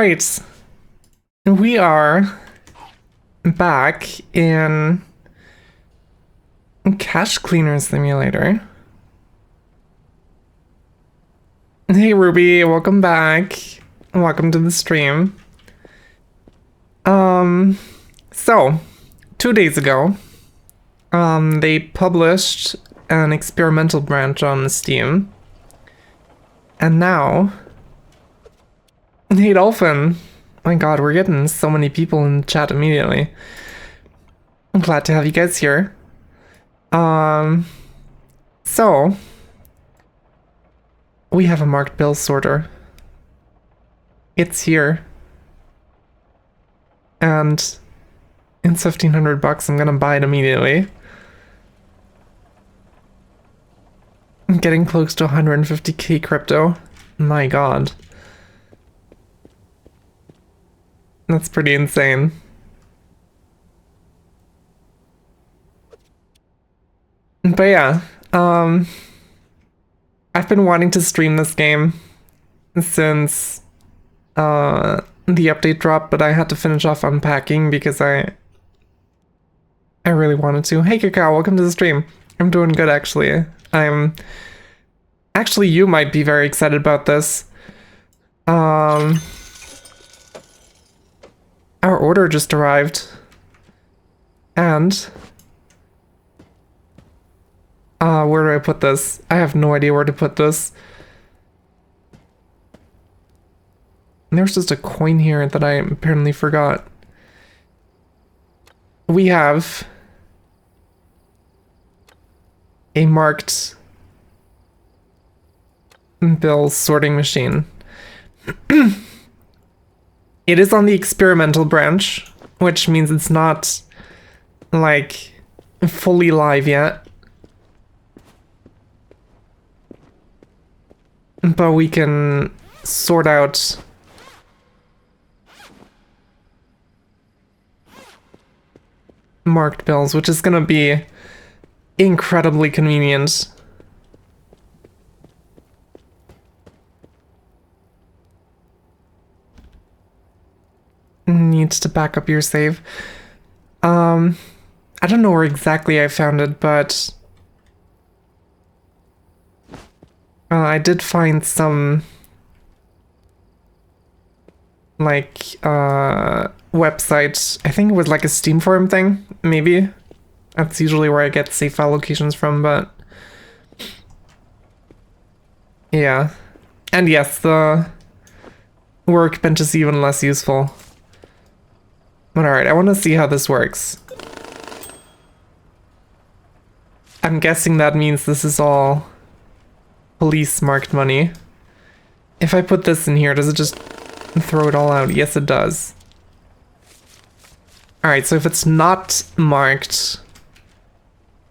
Alright, we are back in Cash Cleaner Simulator. Hey Ruby, welcome back. Welcome to the stream. So 2 days ago, they published an experimental branch on Steam. And now, hey Dolphin, my god, we're getting so many people in the chat immediately. I'm glad to have you guys here. So we have a marked bill sorter. It's here. And it's $1,500. I'm gonna buy it immediately. I'm getting close to 150k crypto. My god. That's pretty insane. But yeah, I've been wanting to stream this game since the update dropped, but I had to finish off unpacking because I really wanted to. Hey Kakao, welcome to the stream. I'm doing good actually. Actually, you might be very excited about this. Our order just arrived. And where do I put this? I have no idea where to put this. And there's just a coin here that I apparently forgot. We have a marked bill sorting machine. It is on the experimental branch, which means it's not like fully live yet. But we can sort out marked bills, which is gonna be incredibly convenient. Needs to back up your save. I don't know where exactly I found it, but I did find some like website. I think it was like a Steam forum thing, maybe. That's usually where I get save file locations from, but yeah. And yes, the workbench is even less useful. But alright, I want to see how this works. I'm guessing that means this is all police marked money. If I put this in here, does it just throw it all out? Yes, it does. Alright, so if it's not marked,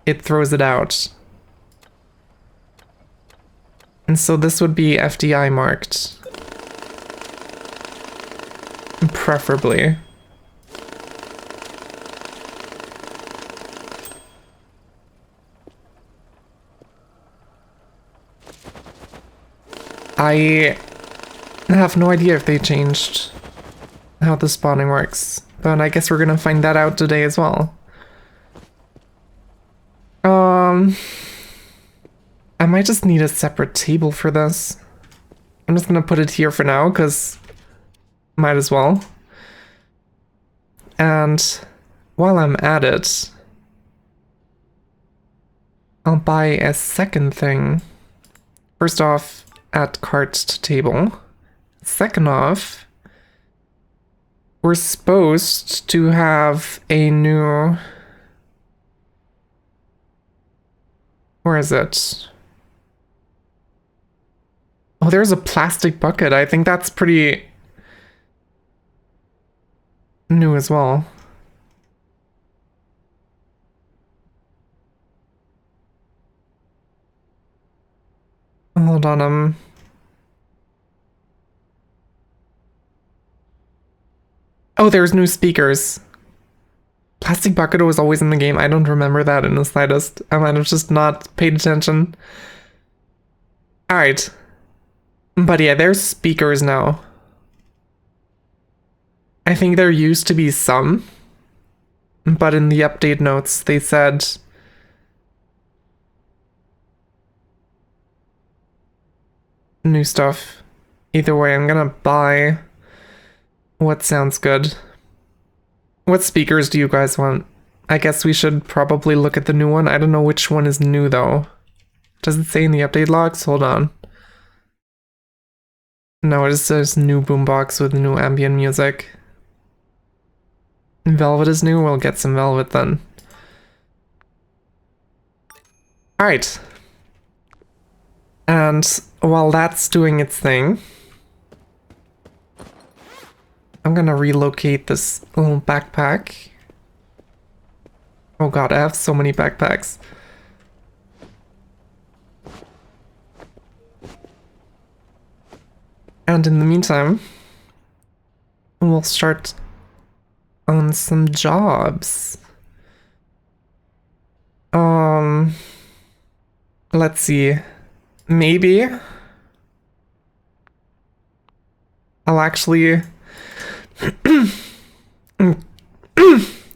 it throws it out. And so this would be FDI marked. Preferably. I have no idea if they changed how the spawning works, but I guess we're gonna find that out today as well. I might just need a separate table for this. I'm just gonna put it here for now, because might as well. And while I'm at it, I'll buy a second thing. First off, add carts to table. Second off, we're supposed to have a new... Where is it? Oh, there's a plastic bucket. I think that's pretty new as well. Hold on, Oh, there's new speakers. Plastic bucket was always in the game. I don't remember that in the slightest. I might have just not paid attention. Alright. But yeah, there's speakers now. I think there used to be some, but in the update notes they said new stuff. Either way, I'm gonna buy what sounds good. What speakers do you guys want? I guess we should probably look at the new one. I don't know which one is new though. Does it say in the update logs? Hold on. No, it just says new boombox with new ambient music. Velvet is new, we'll get some Velvet then. Alright. And while that's doing its thing, I'm gonna relocate this little backpack. Oh god, I have so many backpacks. And in the meantime, we'll start on some jobs. Let's see. Maybe I'll actually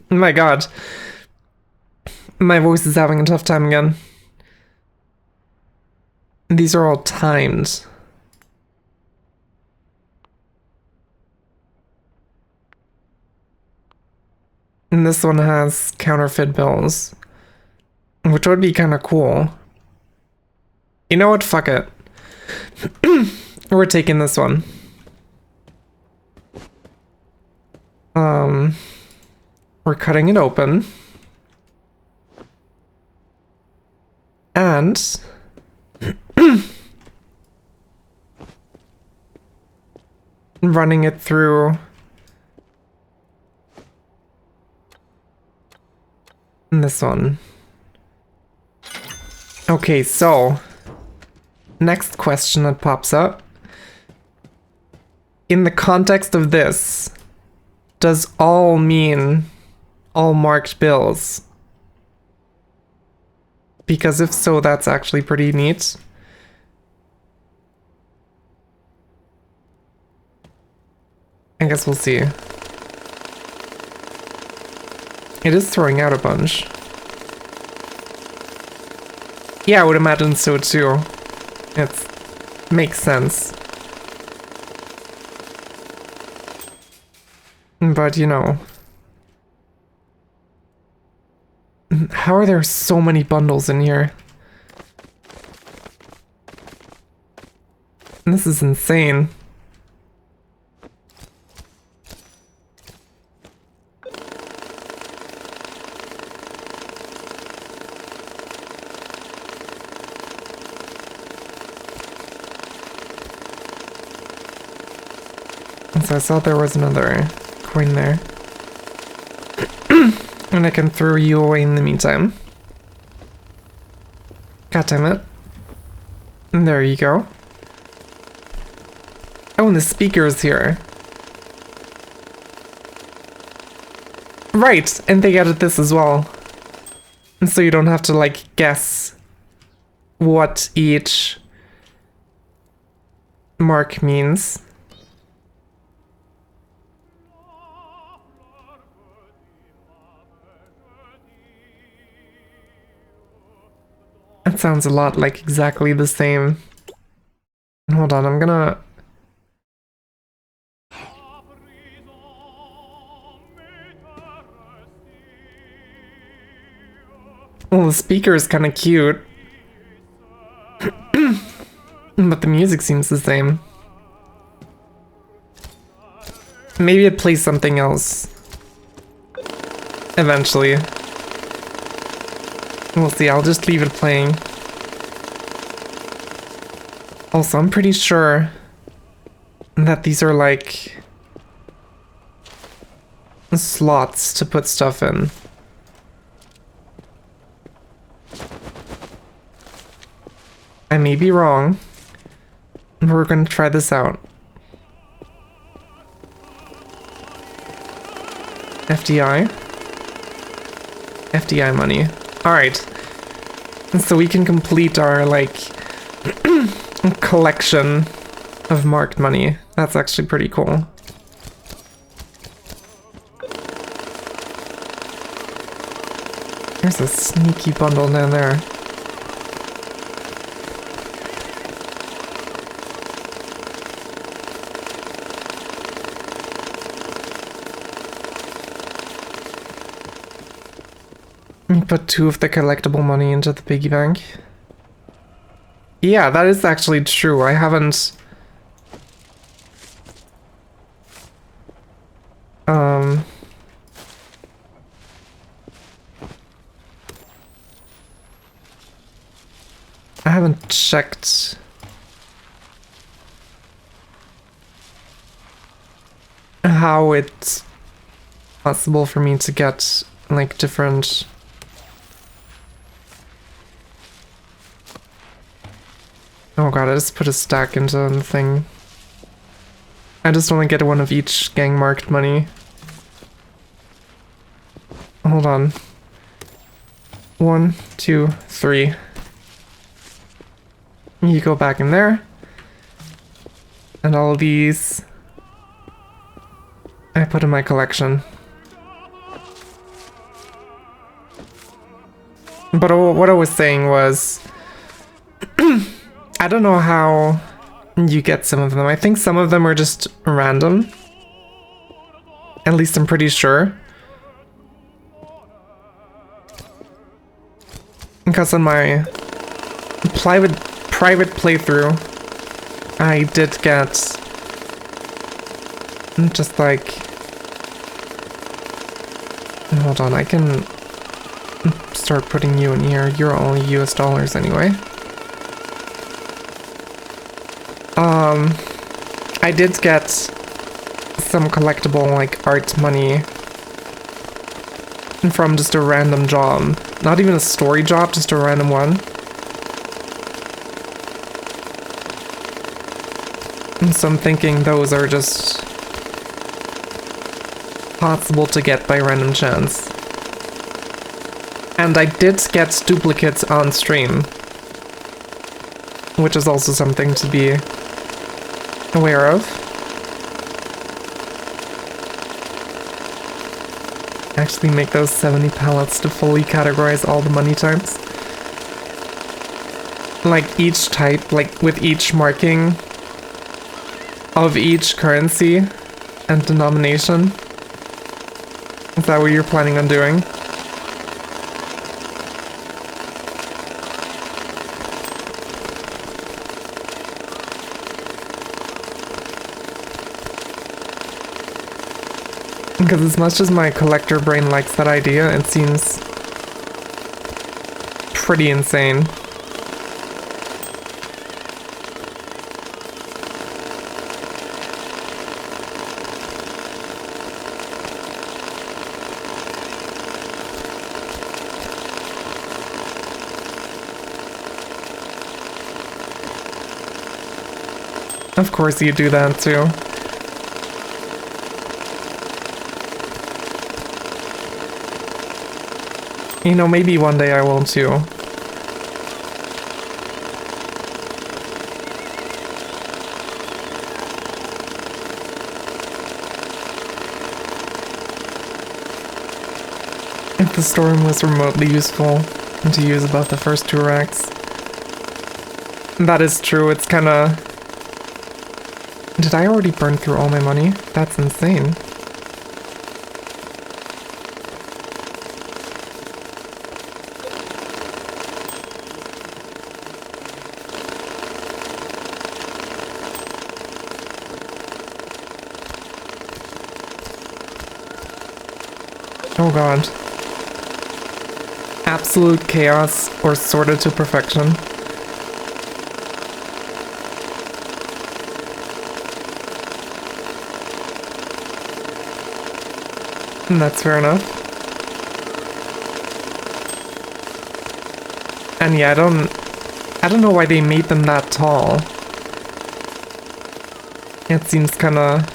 my god. My voice is having a tough time again. These are all timed. And this one has counterfeit bills, which would be kind of cool. You know what? Fuck it. We're taking this one. We're cutting it open. And running it through this one. Okay, so next question that pops up. In the context of this, does all mean all marked bills? Because if so, that's actually pretty neat. I guess we'll see. It is throwing out a bunch. Yeah, I would imagine so too. It makes sense. But you know, how are there so many bundles in here? This is insane. So I saw there was another coin there. And I can throw you away in the meantime. God damn it. And there you go. Oh, and the speaker's here. Right, and they added this as well. And so you don't have to, like, guess what each mark means. That sounds a lot like exactly the same. Hold on, I'm gonna... Well, the speaker is kind of cute. But the music seems the same. Maybe it plays something else. Eventually. We'll see, I'll just leave it playing. Also, I'm pretty sure that these are like slots to put stuff in. I may be wrong, but we're gonna try this out. FDI? FDI money. Alright. So we can complete our, like, collection of marked money. That's actually pretty cool. There's a sneaky bundle down there. Put 2 of the collectible money into the piggy bank. Yeah, that is actually true. I haven't... I haven't checked... how it's possible for me to get, like, different... Oh god, I just put a stack into the thing. I just want to get one of each gang marked money. Hold on. 1, 2, 3. You go back in there. And all these I put in my collection. But what I was saying was I don't know how you get some of them. I think some of them are just random. At least I'm pretty sure. Because on my private playthrough, I did get just like... Hold on, I can start putting you in here. You're only US dollars anyway. I did get some collectible, like, art money from just a random job. Not even a story job, just a random one. And so I'm thinking those are just possible to get by random chance. And I did get duplicates on stream, which is also something to be aware of. Actually make those 70 pallets to fully categorize all the money types. Like each type, like with each marking of each currency and denomination. Is that what you're planning on doing? Because as much as my collector brain likes that idea, it seems pretty insane. Of course you do that too. You know, maybe one day I will too. If the storm was remotely useful to use about the first 2 racks. That is true, it's kinda... Did I already burn through all my money? That's insane. Oh god. Absolute chaos or sorted to perfection. That's fair enough. And yeah, I don't know why they made them that tall. It seems kinda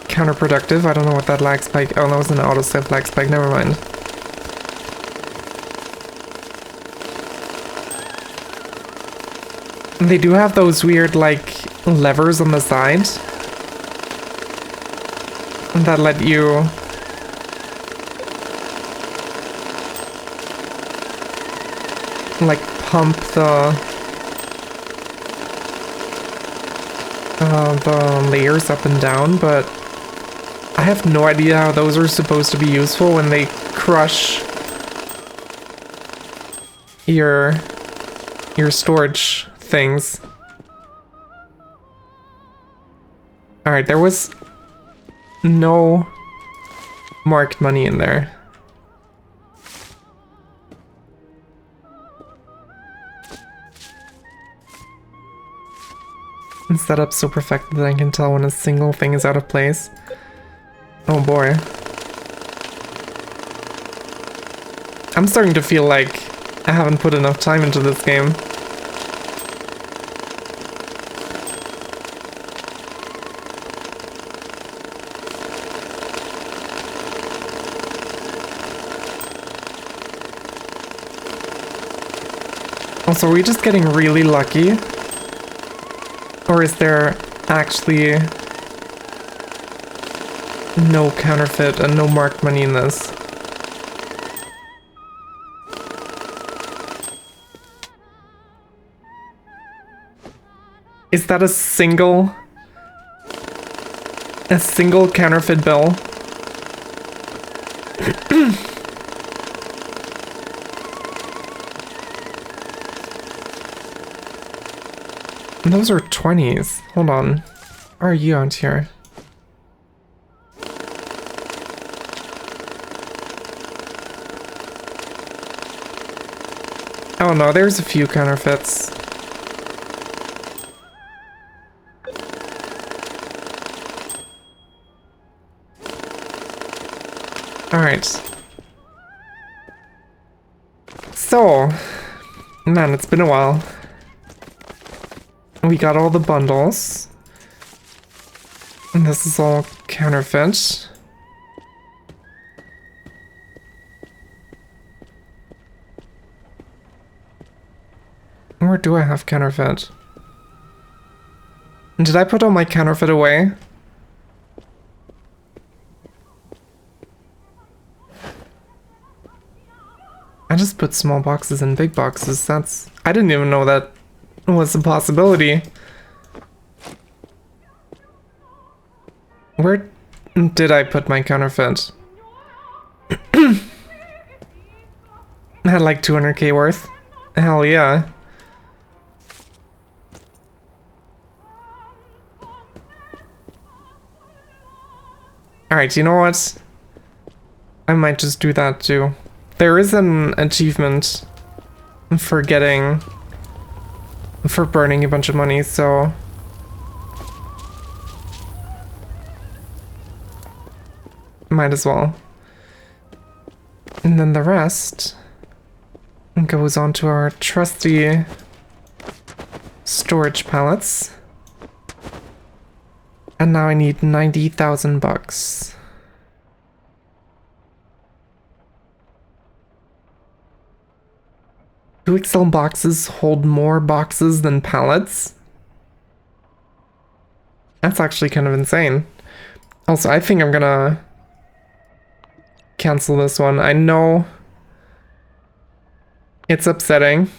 counterproductive. I don't know what that lag spike... Oh, that was an autosave lag spike, never mind. They do have those weird, like, levers on the side that let you like pump the layers up and down, but I have no idea how those are supposed to be useful when they crush your storage things. Alright, there was no marked money in there. And set up so perfect that I can tell when a single thing is out of place. Oh boy. I'm starting to feel like I haven't put enough time into this game. Also, are we just getting really lucky? Or is there actually no counterfeit and no marked money in this? Is that a single counterfeit bill? Those are 20s. Hold on. Why are you out here? Oh no, there's a few counterfeits. Alright. So, man, it's been a while. We got all the bundles. And this is all counterfeit. Where do I have counterfeit? Did I put all my counterfeit away? I just put small boxes in big boxes. I didn't even know that was a possibility. Where did I put my counterfeit? I had like 200k worth. Hell yeah. Alright, you know what? I might just do that too. There is an achievement for burning a bunch of money, so might as well. And then the rest goes onto our trusty storage pallets. And now I need 90,000 bucks. Do Excel boxes hold more boxes than pallets? That's actually kind of insane. Also, I think I'm gonna cancel this one. I know it's upsetting.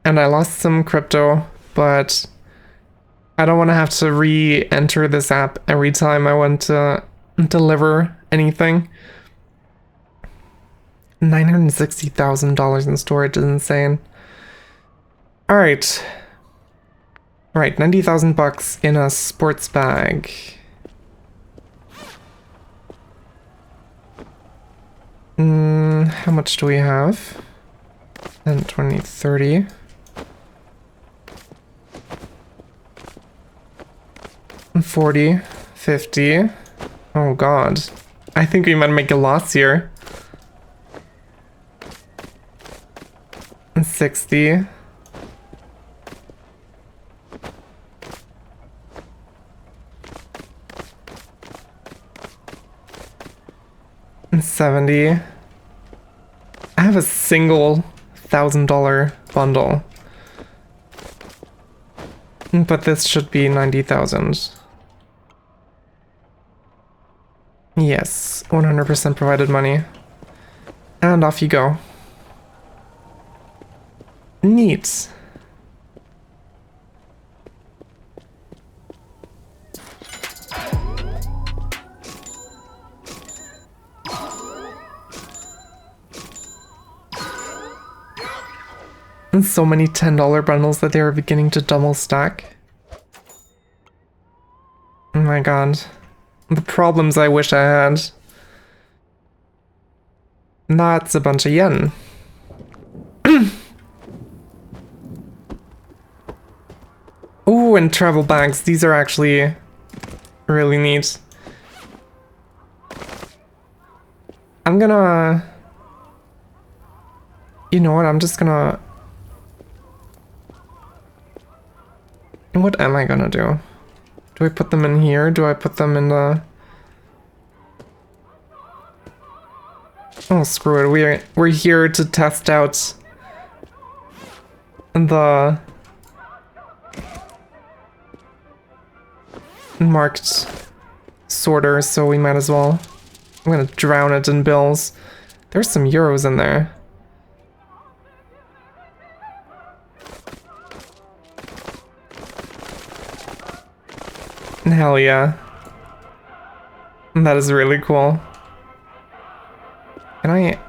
And I lost some crypto, but I don't want to have to re-enter this app every time I want to deliver anything. $960,000 in storage is insane. Alright. Alright, 90,000 bucks in a sports bag. How much do we have? 10, 20, 30. 40, 50. Oh god. I think we might make a loss here. 60. And 70. I have a single $1,000 bundle. But this should be 90,000. Yes, 100% provided money. And off you go. Neat. And so many $10 bundles that they are beginning to double stack. Oh my god. The problems I wish I had. That's a bunch of yen. Oh, and travel bags. These are actually really neat. I'm gonna... You know what? I'm just gonna... What am I gonna do? Do I put them in here? Do I put them in the... Oh, screw it. We're here to test out the marked sorter, so we might as well. I'm gonna drown it in bills. There's some euros in there. Hell yeah. That is really cool. Can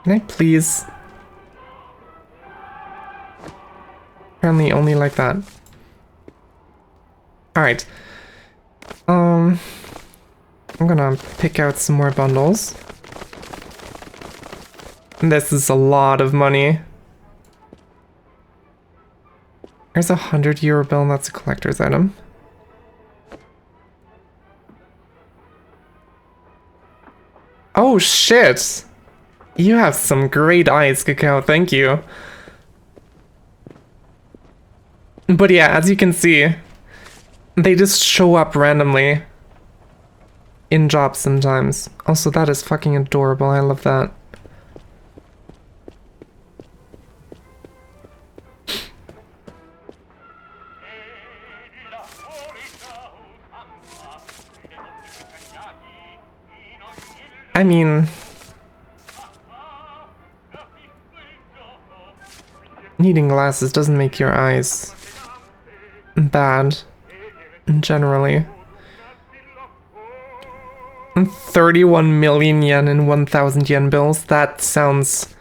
I please? Apparently only like that. Alright. I'm gonna pick out some more bundles. This is a lot of money. There's a €100 bill and that's a collector's item. Oh shit! You have some great eyes, Cacao, thank you. But yeah, as you can see, they just show up randomly in jobs sometimes. Also, that is fucking adorable, I love that. I mean, needing glasses doesn't make your eyes bad, generally. 31 million yen in 1,000 yen bills, that sounds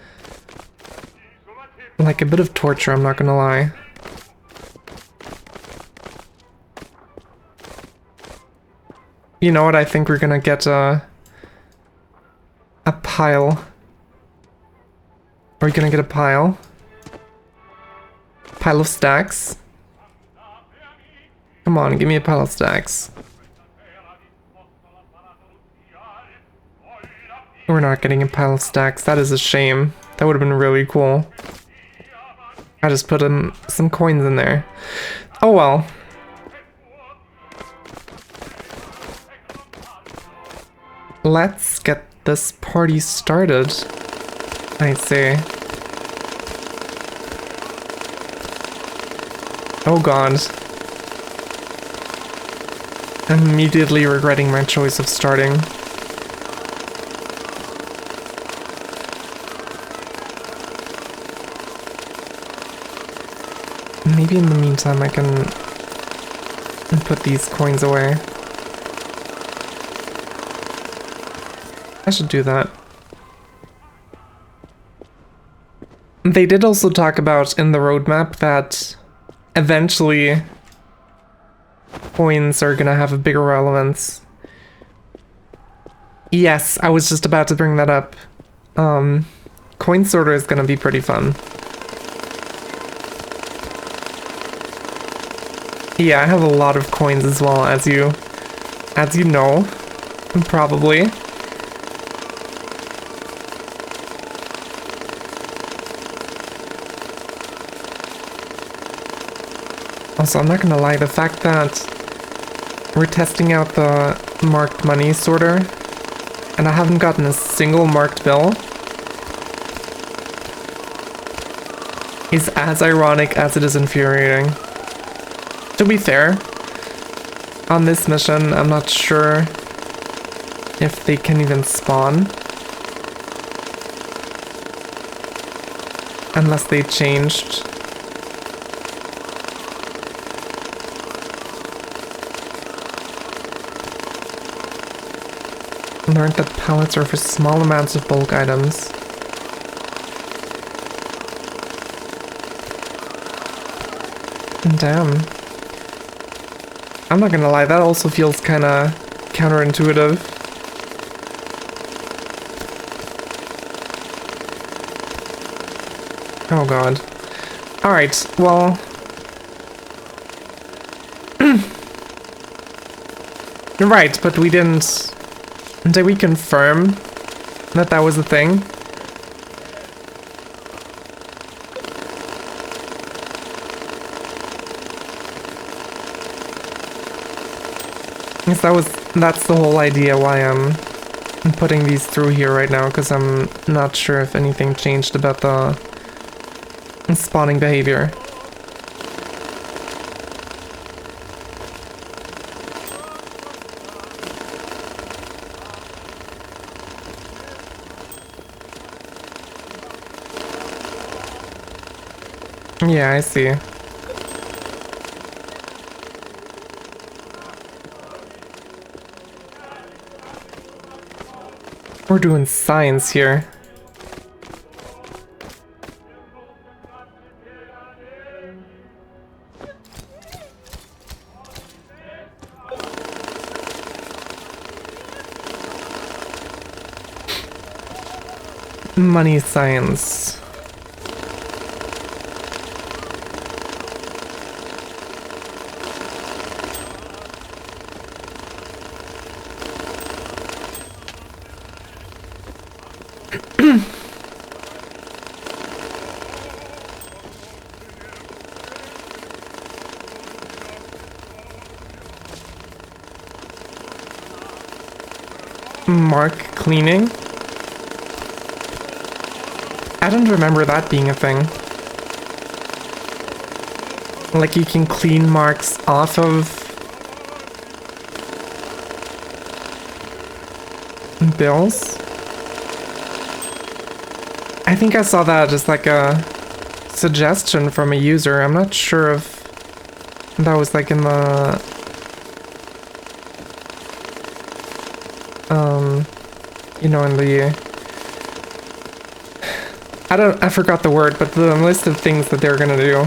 like a bit of torture, I'm not gonna lie. You know what, I think we're gonna get a pile. Are we gonna get a pile? Pile of stacks? Come on, give me a pile of stacks. We're not getting a pile of stacks, that is a shame. That would have been really cool. I just put some coins in there. Oh well. Let's get this party started, I say. Oh god. I'm immediately regretting my choice of starting. Maybe in the meantime I can put these coins away. I should do that. They did also talk about in the roadmap that eventually coins are gonna have a bigger relevance. Yes, I was just about to bring that up. Coin sorter is gonna be pretty fun. Yeah, I have a lot of coins as well, as you know, probably. Also, I'm not gonna lie, the fact that we're testing out the marked money sorter, and I haven't gotten a single marked bill, is as ironic as it is infuriating. To be fair, on this mission, I'm not sure if they can even spawn. Unless they changed. Learned that pallets are for small amounts of bulk items. Damn. I'm not gonna lie, that also feels kinda counterintuitive. Oh god. Alright, well... Right, but we didn't... Did we confirm that that was a thing? That's the whole idea why I'm putting these through here right now, because I'm not sure if anything changed about the spawning behavior. Yeah, I see. We're doing science here. Money science. Mark cleaning? I don't remember that being a thing. Like you can clean marks off of bills? I think I saw that as like a suggestion from a user. I'm not sure if that was like in the you know, in the I forgot the word, but the list of things that they're gonna do.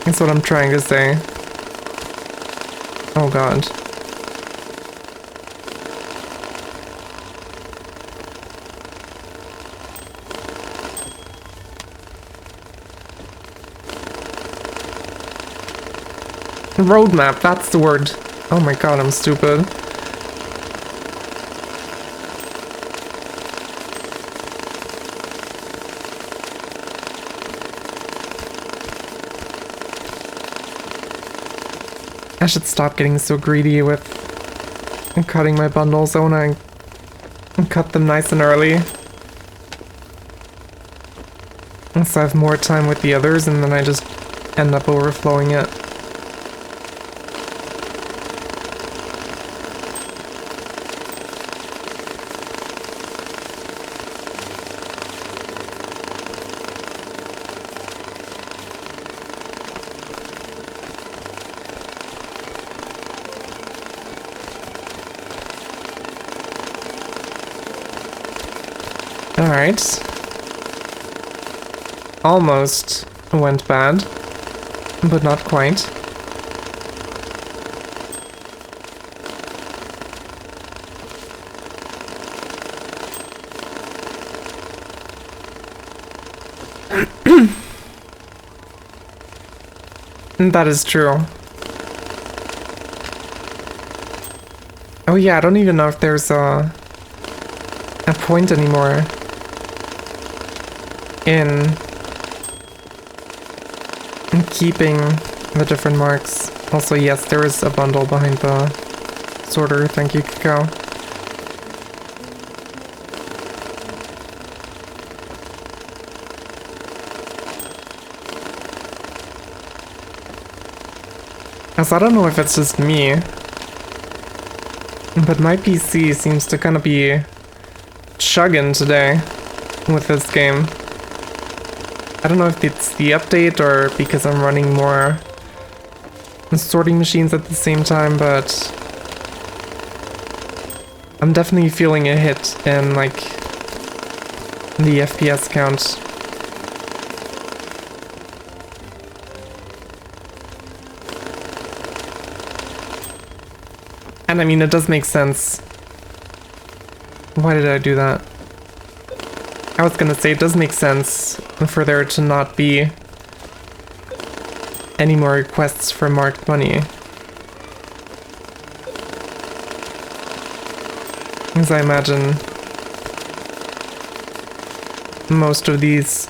That's what I'm trying to say. Oh god. Roadmap, that's the word. Oh my god, I'm stupid. I should stop getting so greedy with cutting my bundles. I wanna cut them nice and early. So I have more time with the others and then I just end up overflowing it. Alright. Almost went bad, but not quite. That is true. Oh yeah, I don't even know if there's a point anymore in keeping the different marks. Also, yes, there is a bundle behind the sorter. Thank you, Cacao. As I don't know if it's just me, but my PC seems to kind of be chugging today with this game. I don't know if it's the update or because I'm running more sorting machines at the same time, but I'm definitely feeling a hit in like the FPS count. And I mean, it does make sense. Why did I do that? I was gonna say, it does make sense for there to not be any more requests for marked money. As I imagine most of these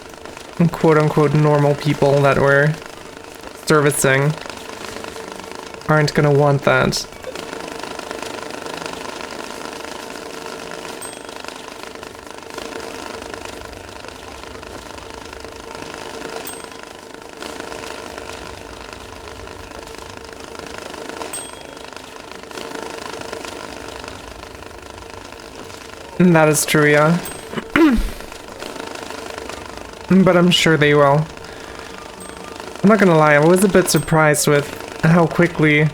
quote-unquote normal people that we're servicing aren't gonna want that. That is true, yeah. But I'm sure they will. I'm not gonna lie, I was a bit surprised with how quickly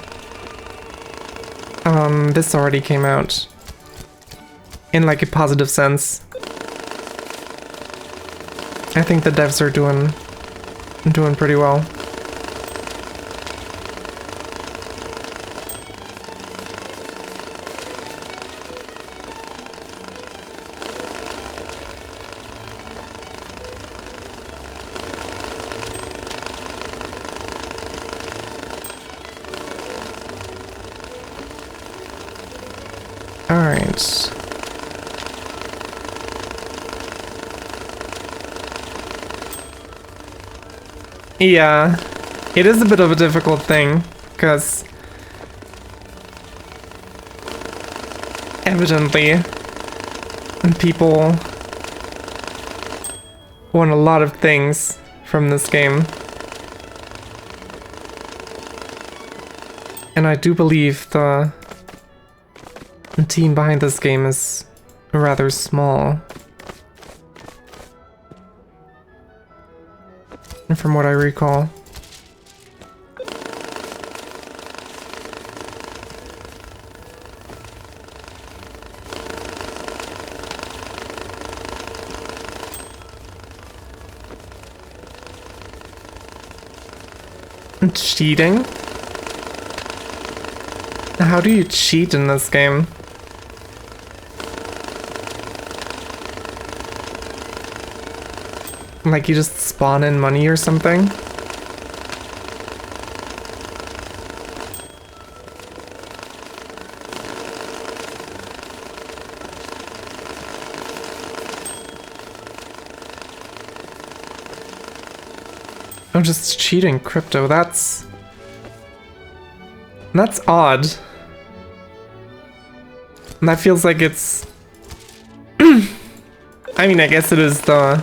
this already came out. In like a positive sense. I think the devs are doing pretty well. Alright. Yeah, it is a bit of a difficult thing, because evidently people want a lot of things from this game. And I do believe the team behind this game is rather small. From what I recall. Cheating? How do you cheat in this game? Like you just spawn in money or something? Oh, just cheating crypto, that's odd. And that feels like it's I mean, I guess it is the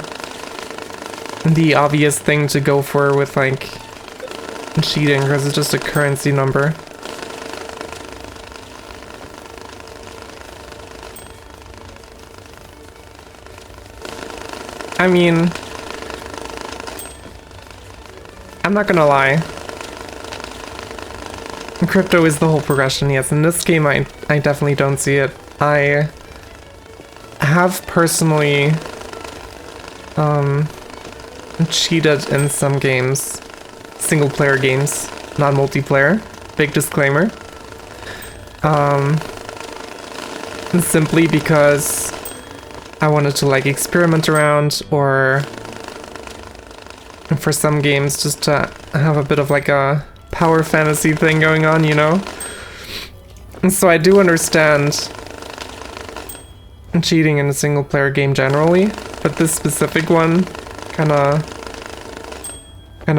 obvious thing to go for with like cheating, because it's just a currency number. I mean, I'm not gonna lie. Crypto is the whole progression, yes. In this game, I definitely don't see it. I have personally cheated in some games. Single player games, not multiplayer. Big disclaimer. Simply because I wanted to like experiment around, or for some games just to have a bit of like a power fantasy thing going on, you know? And so I do understand cheating in a single player game generally, but this specific one kinda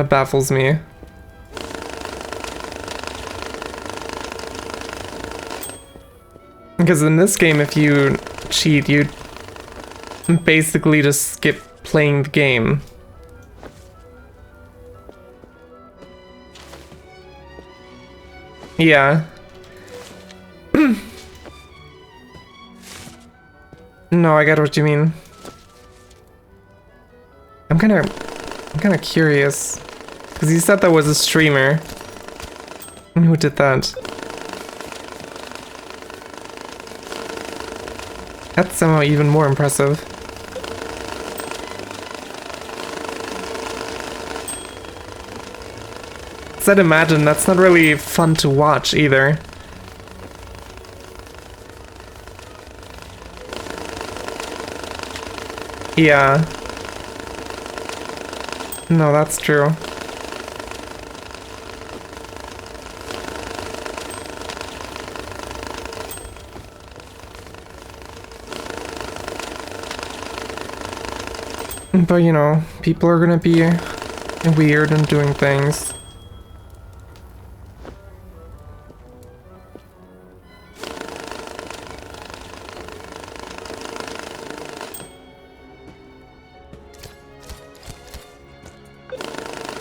baffles me. Because in this game, if you cheat, you basically just skip playing the game. Yeah. No, I get what you mean. I'm kind of curious, because you said that was a streamer. And who did that? That's somehow even more impressive. I'd imagine that's not really fun to watch either. Yeah. No, that's true. But you know, people are gonna be weird and doing things.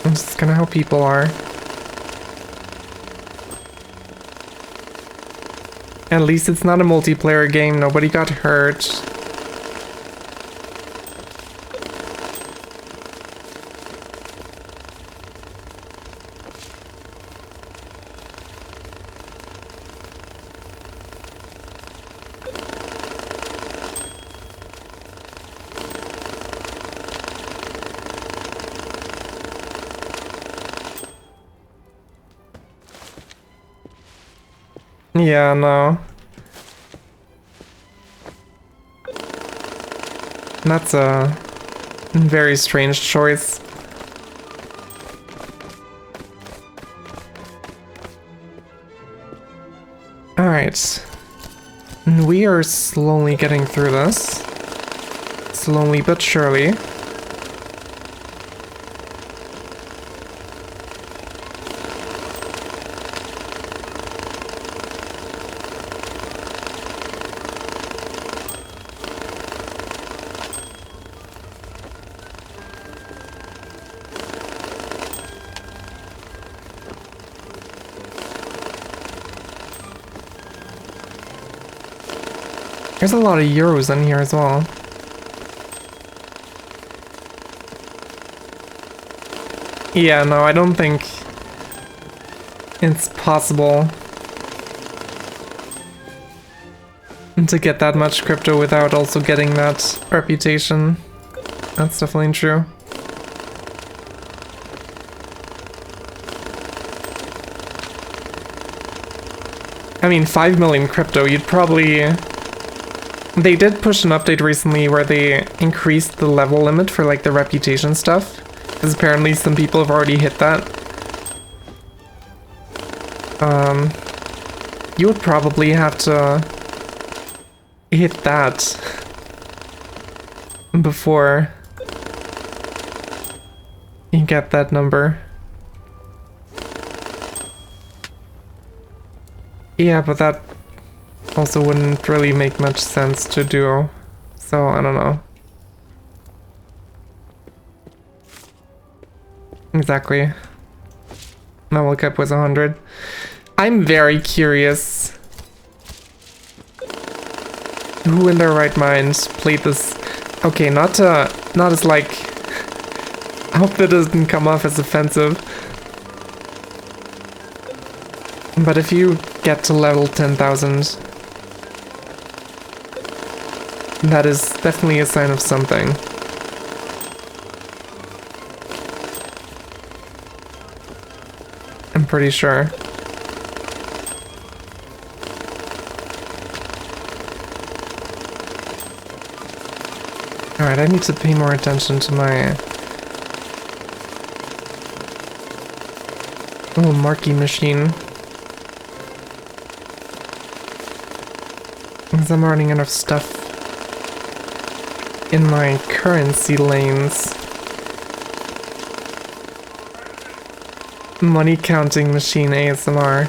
It's kind of how people are. At least it's not a multiplayer game, nobody got hurt. Yeah, no. That's a very strange choice. Alright. We are slowly getting through this. Slowly but surely. There's a lot of euros in here as well. Yeah, no, I don't think it's possible to get that much crypto without also getting that reputation. That's definitely true. I mean, 5 million crypto, you'd probably... They did push an update recently where they increased the level limit for like the reputation stuff, because apparently some people have already hit that. You would probably have to hit that before you get that number. Yeah, but that also wouldn't really make much sense to do, so I don't know. Exactly. Level cap was 100. I'm very curious who in their right mind played this. Okay, not as like, I hope that doesn't come off as offensive, but if you get to level 10,000, that is definitely a sign of something. I'm pretty sure. Alright, I need to pay more attention to my little marquee machine, because I'm running out of stuff in my currency lanes. Money counting machine ASMR.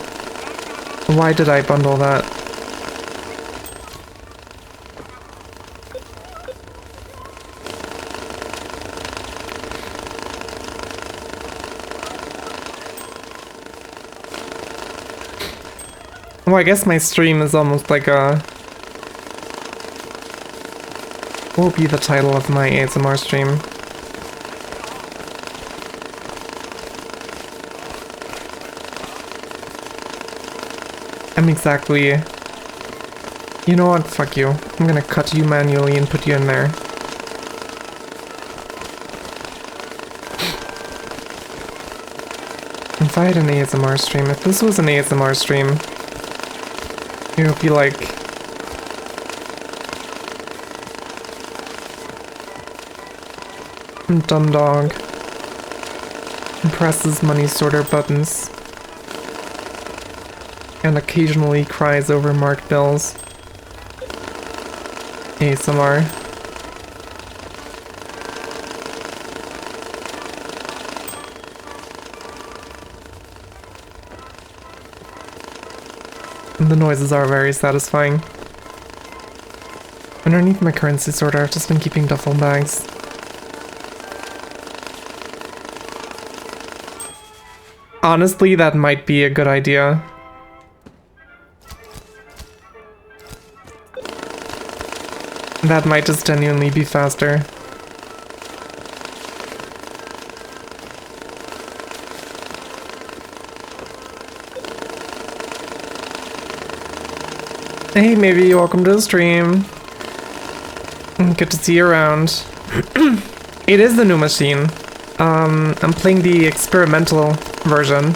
Why did I bundle that? Well, I guess my stream is almost like a... What will be the title of my ASMR stream? I'm exactly... You know what? Fuck you. I'm gonna cut you manually and put you in there. If I had an ASMR stream, if this was an ASMR stream, it would be like... Dumb dog presses money sorter buttons and occasionally cries over marked bills. ASMR. The noises are very satisfying. Underneath my currency sorter, I've just been keeping duffel bags. Honestly, that might be a good idea. That might just genuinely be faster. Hey, maybe welcome to the stream. Good to see you around. It is the new machine. I'm playing the experimental version.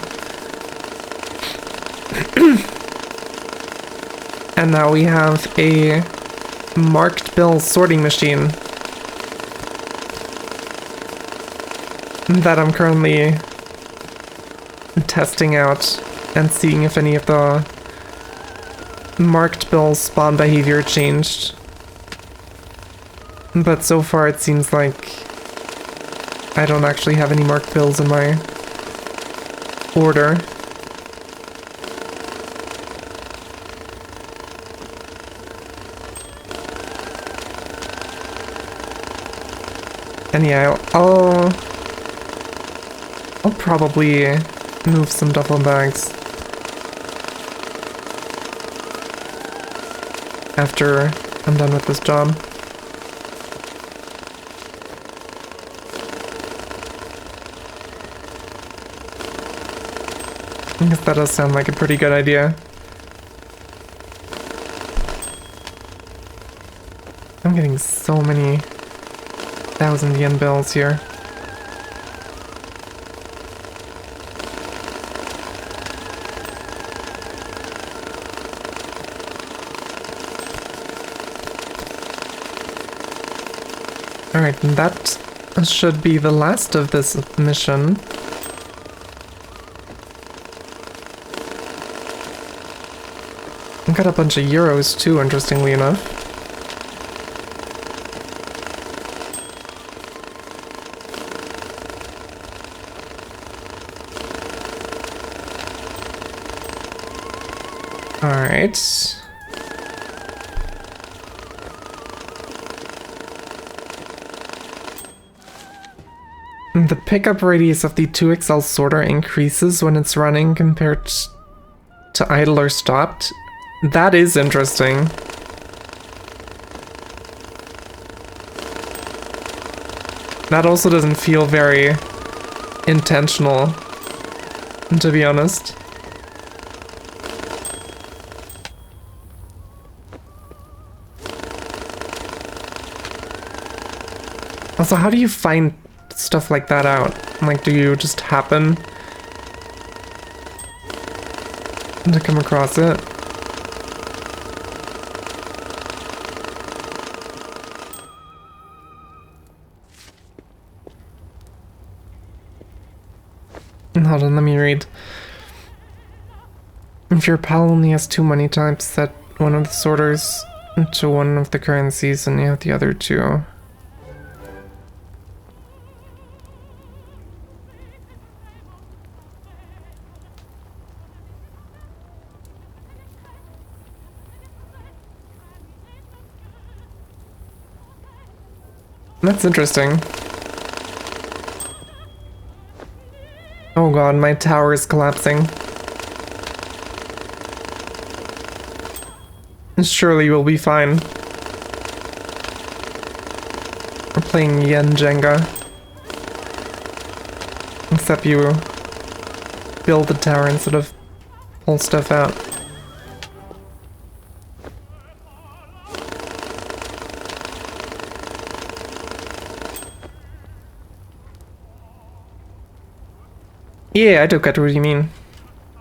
And now we have a marked bill sorting machine that I'm currently testing out and seeing if any of the marked bill spawn behavior changed. But so far it seems like I don't actually have any marked bills in my order. And yeah, I'll probably move some duffel bags after I'm done with this job. I guess that does sound like a pretty good idea. I'm getting so many 1,000 yen bills here. Alright, and that should be the last of this mission. I got a bunch of euros too, interestingly enough. Alright. The pickup radius of the 2XL sorter increases when it's running compared to idle or stopped. That is interesting. That also doesn't feel very intentional, to be honest. Also, how do you find stuff like that out? Like, do you just happen to come across it? Hold on, let me read. If your pal only has 2 money types, set one of the sorters to one of the currencies and you have the other 2. That's interesting. Oh god, my tower is collapsing. Surely we'll be fine. We're playing Yen Jenga. Except you build the tower instead of pull stuff out. Yeah, I do get what you mean.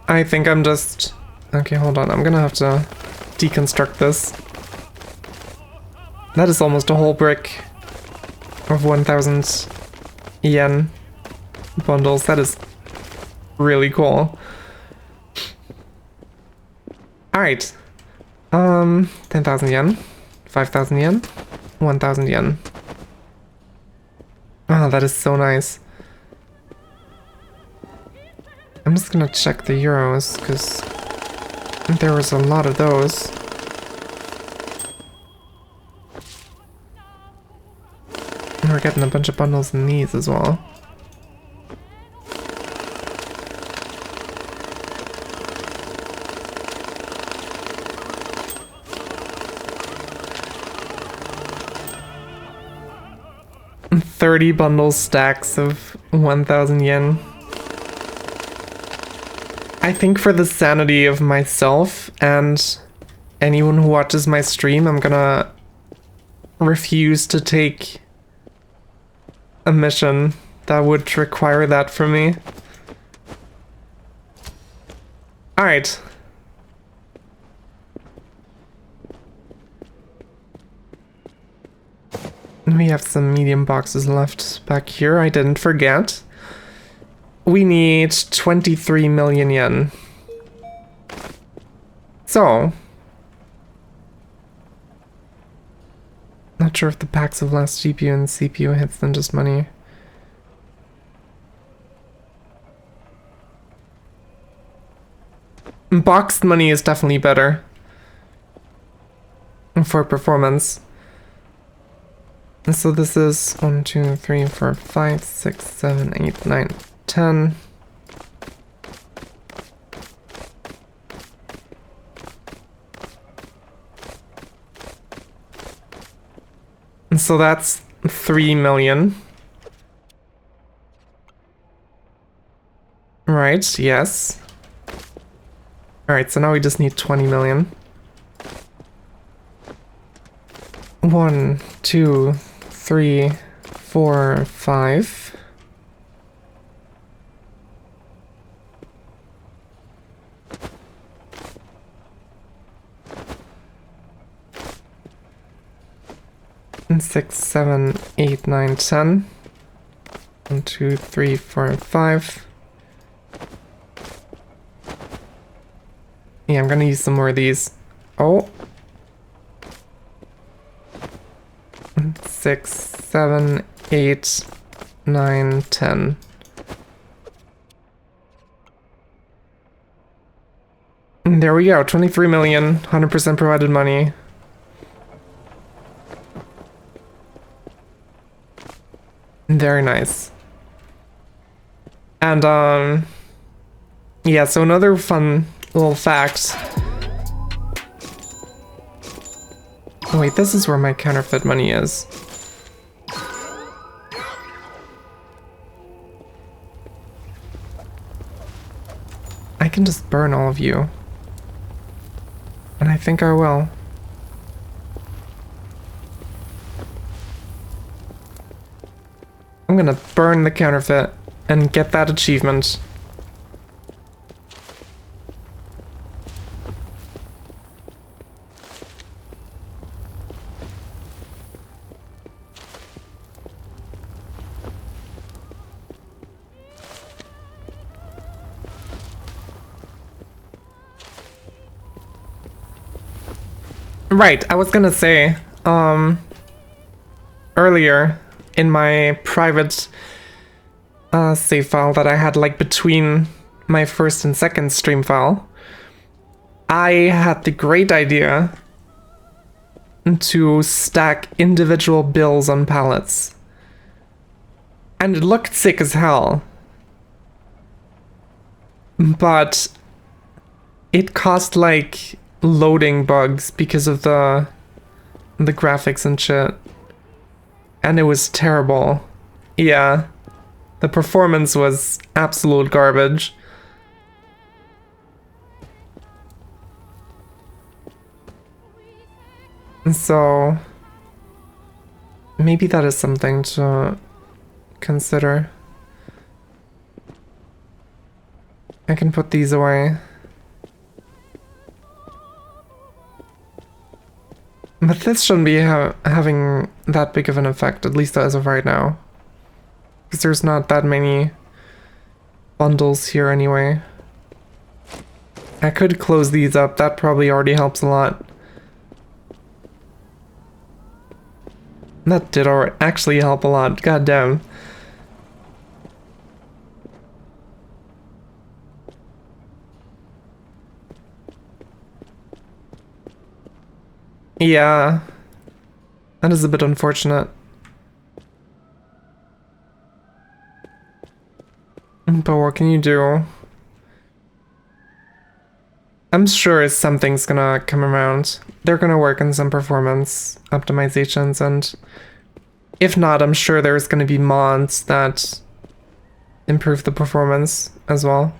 I think I'm just... Okay, hold on. I'm gonna have to deconstruct this. That is almost a whole brick of 1,000 yen bundles. That is really cool. Alright. 10,000 yen. 5,000 yen. 1,000 yen. Oh, that is so nice. I'm just gonna check the euros, because there was a lot of those. And we're getting a bunch of bundles in these as well. And 30 bundle stacks of 1,000 yen. I think for the sanity of myself and anyone who watches my stream, I'm gonna refuse to take a mission that would require that from me. Alright. We have some medium boxes left back here, I didn't forget. We need 23 million yen. So... Not sure if the packs of less GPU and CPU hits than just money. Boxed money is definitely better for performance. And so this is 1, 2, 3, 4, 5, 6, 7, 8, 9, 10. And so that's 3 million. Right, yes. Alright, so now we just need 20 million. 1, 2, 3, 4, 5. And 6, 7, 8, 9, 10. 1, 2, 3, 4, 5. Yeah, I'm gonna use some more of these. Oh. 6, 7, 8, 9, 10. And there we go, 23 million, 100% provided money. Very nice. And, yeah, so another fun little fact. Oh wait, this is where my counterfeit money is. I can just burn all of you. And I think I will. I'm gonna burn the counterfeit and get that achievement. Right, I was gonna say, earlier in my private save file that I had like between my first and second stream file, I had the great idea to stack individual bills on pallets. And it looked sick as hell. But it cost like loading bugs because of the graphics and shit. And it was terrible. Yeah. The performance was absolute garbage. So maybe that is something to consider. I can put these away. But this shouldn't be having that big of an effect, at least as of right now. Because there's not that many bundles here anyway. I could close these up, that probably already helps a lot. That did actually help a lot, god damn. Yeah, that is a bit unfortunate. But what can you do? I'm sure something's gonna come around. They're gonna work on some performance optimizations, and if not, I'm sure there's gonna be mods that improve the performance as well.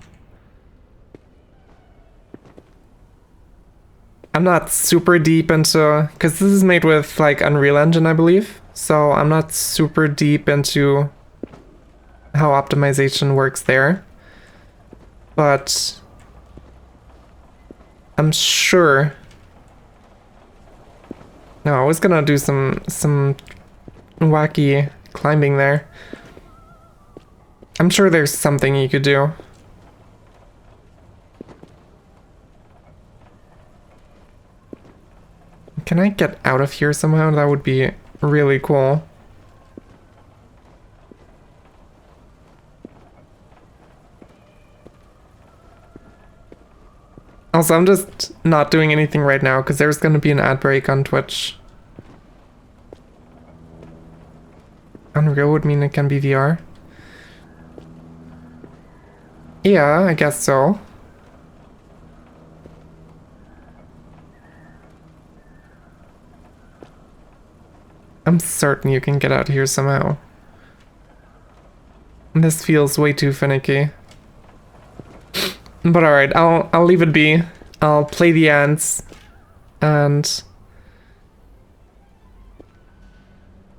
I'm not super deep into, because this is made with like Unreal Engine, I believe, so I'm not super deep into how optimization works there, but I'm sure. No, I was gonna do some wacky climbing there. I'm sure there's something you could do. Can I get out of here somehow? That would be really cool. Also, I'm just not doing anything right now because there's going to be an ad break on Twitch. Unreal would mean it can be VR. Yeah, I guess so. I'm certain you can get out here somehow. This feels way too finicky. But alright, I'll leave it be. I'll play the ants. And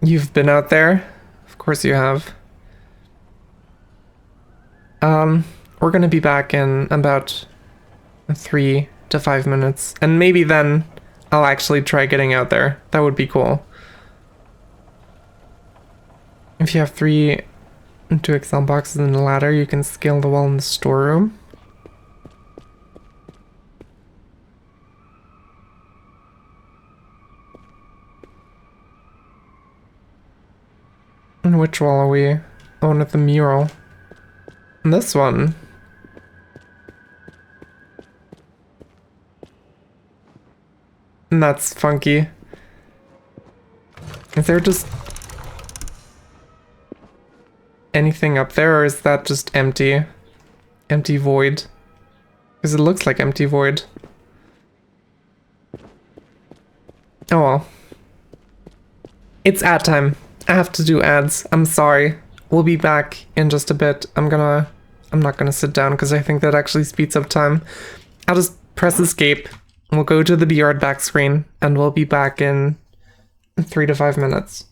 you've been out there? Of course you have. We're gonna be back in about 3 to 5 minutes. And maybe then I'll actually try getting out there. That would be cool. If you have 3 2XL boxes and a ladder, you can scale the wall in the storeroom. And which wall are we on with the mural? This one. And that's funky. Is there just anything up there, or is that just empty? Empty void? Because it looks like empty void. Oh well. It's ad time. I have to do ads. I'm sorry. We'll be back in just a bit. I'm not gonna sit down because I think that actually speeds up time. I'll just press escape. We'll go to the Beard back screen and we'll be back in 3 to 5 minutes.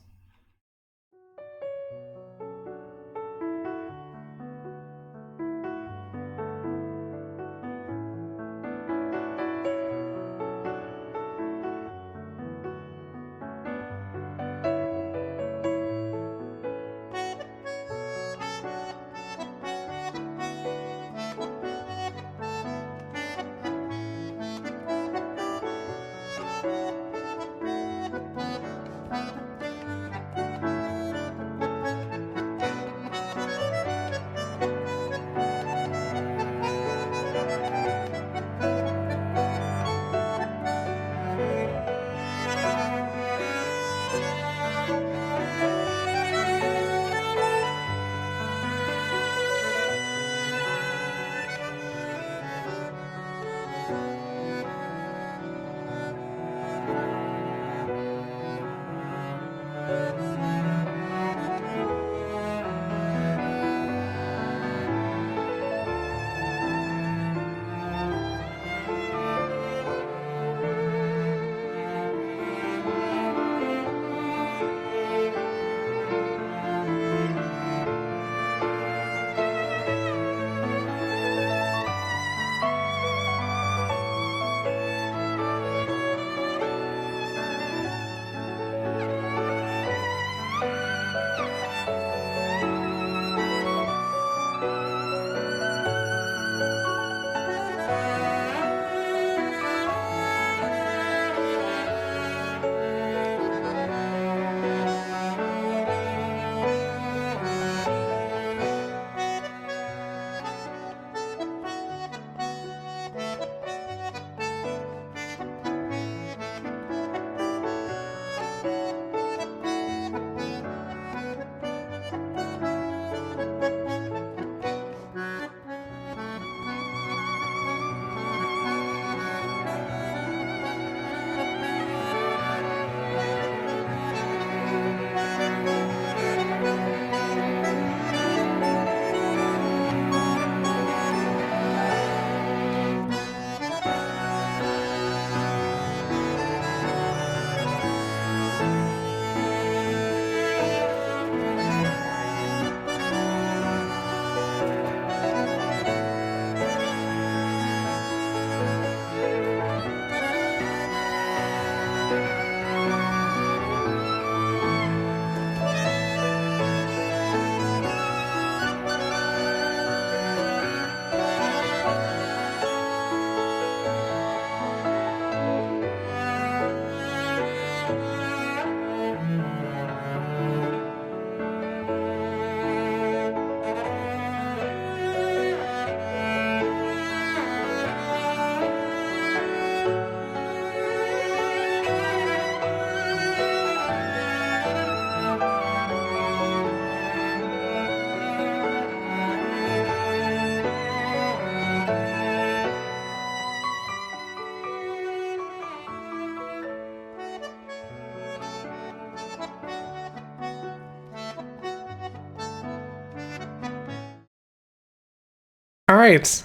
Alright.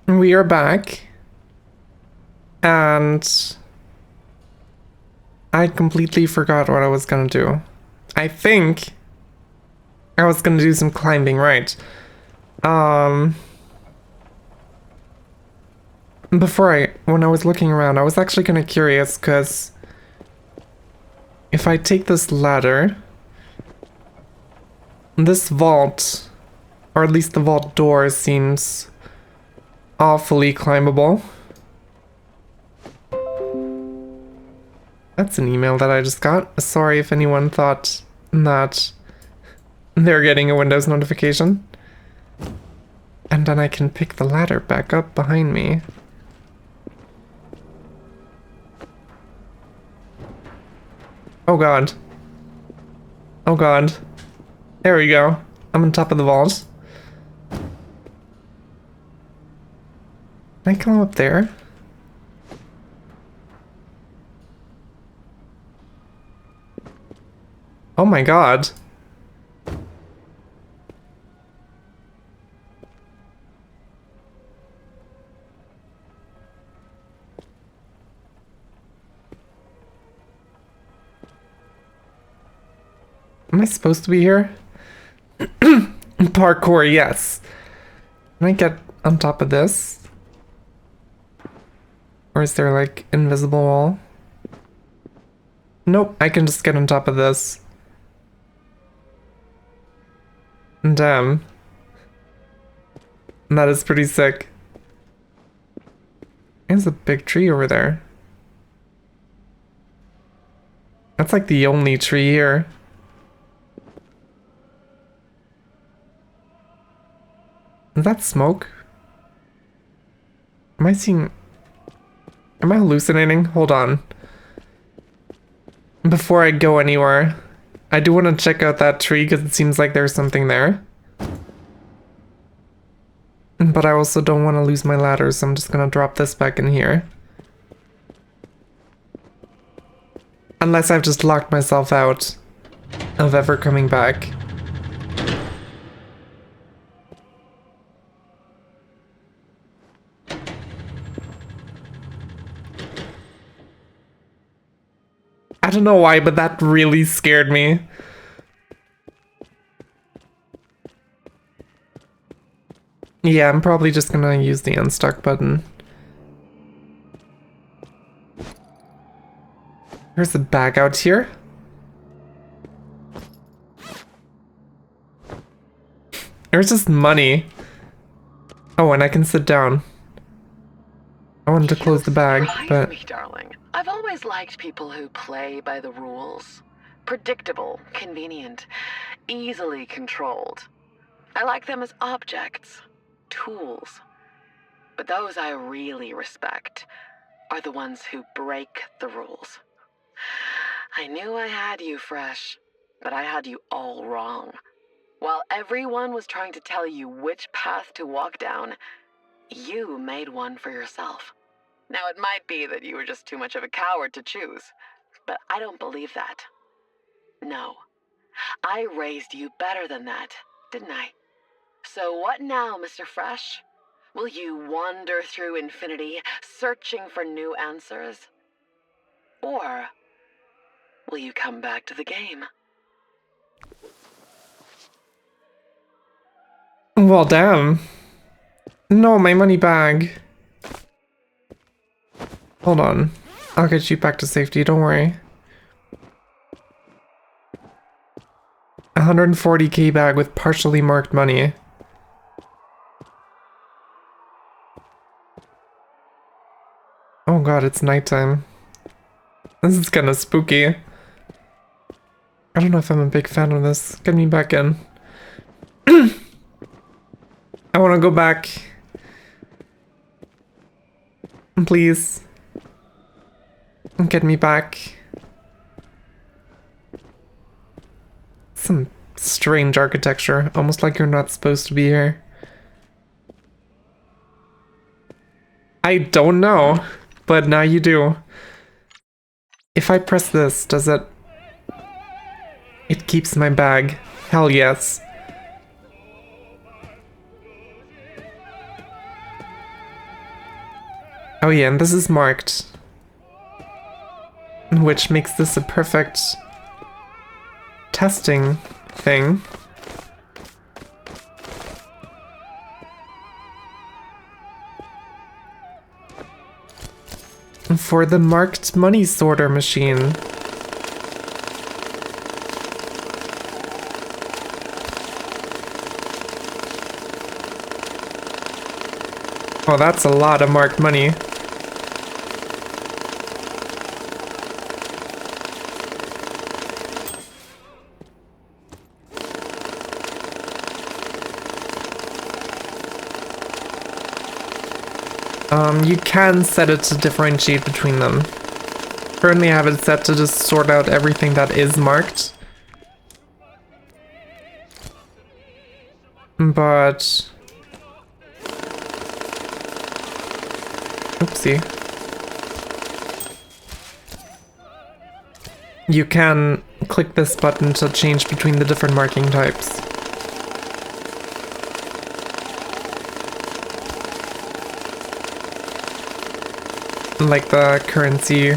We are back. And I completely forgot what I was gonna do. I think I was gonna do some climbing, right? When I was looking around, I was actually kind of curious because if I take this ladder, this vault, or at least the vault door, seems awfully climbable. That's an email that I just got. Sorry if anyone thought that they're getting a Windows notification. And then I can pick the ladder back up behind me. Oh god. Oh god. There we go. I'm on top of the vault. Can I come up there? Oh my god. Am I supposed to be here? Parkour, yes. Can I get on top of this? Or is there like invisible wall? Nope, I can just get on top of this. Damn. That is pretty sick. There's a big tree over there. That's like the only tree here. Is that smoke? Am I hallucinating? Hold on. Before I go anywhere, I do want to check out that tree because it seems like there's something there. But I also don't want to lose my ladder, so I'm just gonna drop this back in here. Unless I've just locked myself out of ever coming back. I don't know why, but that really scared me. Yeah, I'm probably just gonna use the unstuck button. There's a bag out here. There's just money. Oh, and I can sit down. I wanted to close the bag, but... me, darling. I've always liked people who play by the rules. Predictable, convenient, easily controlled. I like them as objects, tools. But those I really respect are the ones who break the rules. I knew I had you, Fresh, but I had you all wrong. While everyone was trying to tell you which path to walk down, you made one for yourself. Now, it might be that you were just too much of a coward to choose, but I don't believe that. No. I raised you better than that, didn't I? So what now, Mr. Fresh? Will you wander through infinity, searching for new answers? Or will you come back to the game? Well, damn. No, my money bag. Hold on. I'll get you back to safety, don't worry. 140k bag with partially marked money. Oh god, it's nighttime. This is kinda spooky. I don't know if I'm a big fan of this. Get me back in. I wanna go back. Please. Get me back. Some strange architecture, almost like you're not supposed to be here. I don't know, but now you do. If I press this, does it... It keeps my bag. Hell yes. Oh yeah, and this is marked. Which makes this a perfect testing thing. For the marked money sorter machine. Oh, that's a lot of marked money. You can set it to differentiate between them. Currently I have it set to just sort out everything that is marked. But... Oopsie. You can click this button to change between the different marking types. Like the currency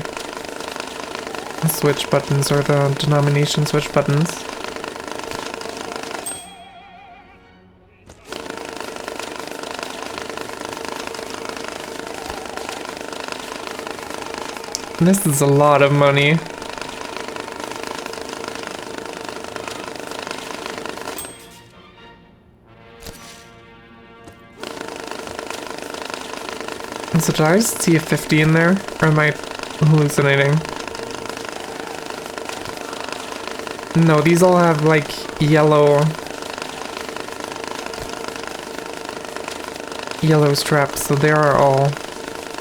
switch buttons or the denomination switch buttons. This is a lot of money. So did I just see a 50 in there? Or am I hallucinating? No, these all have like yellow straps, so they are all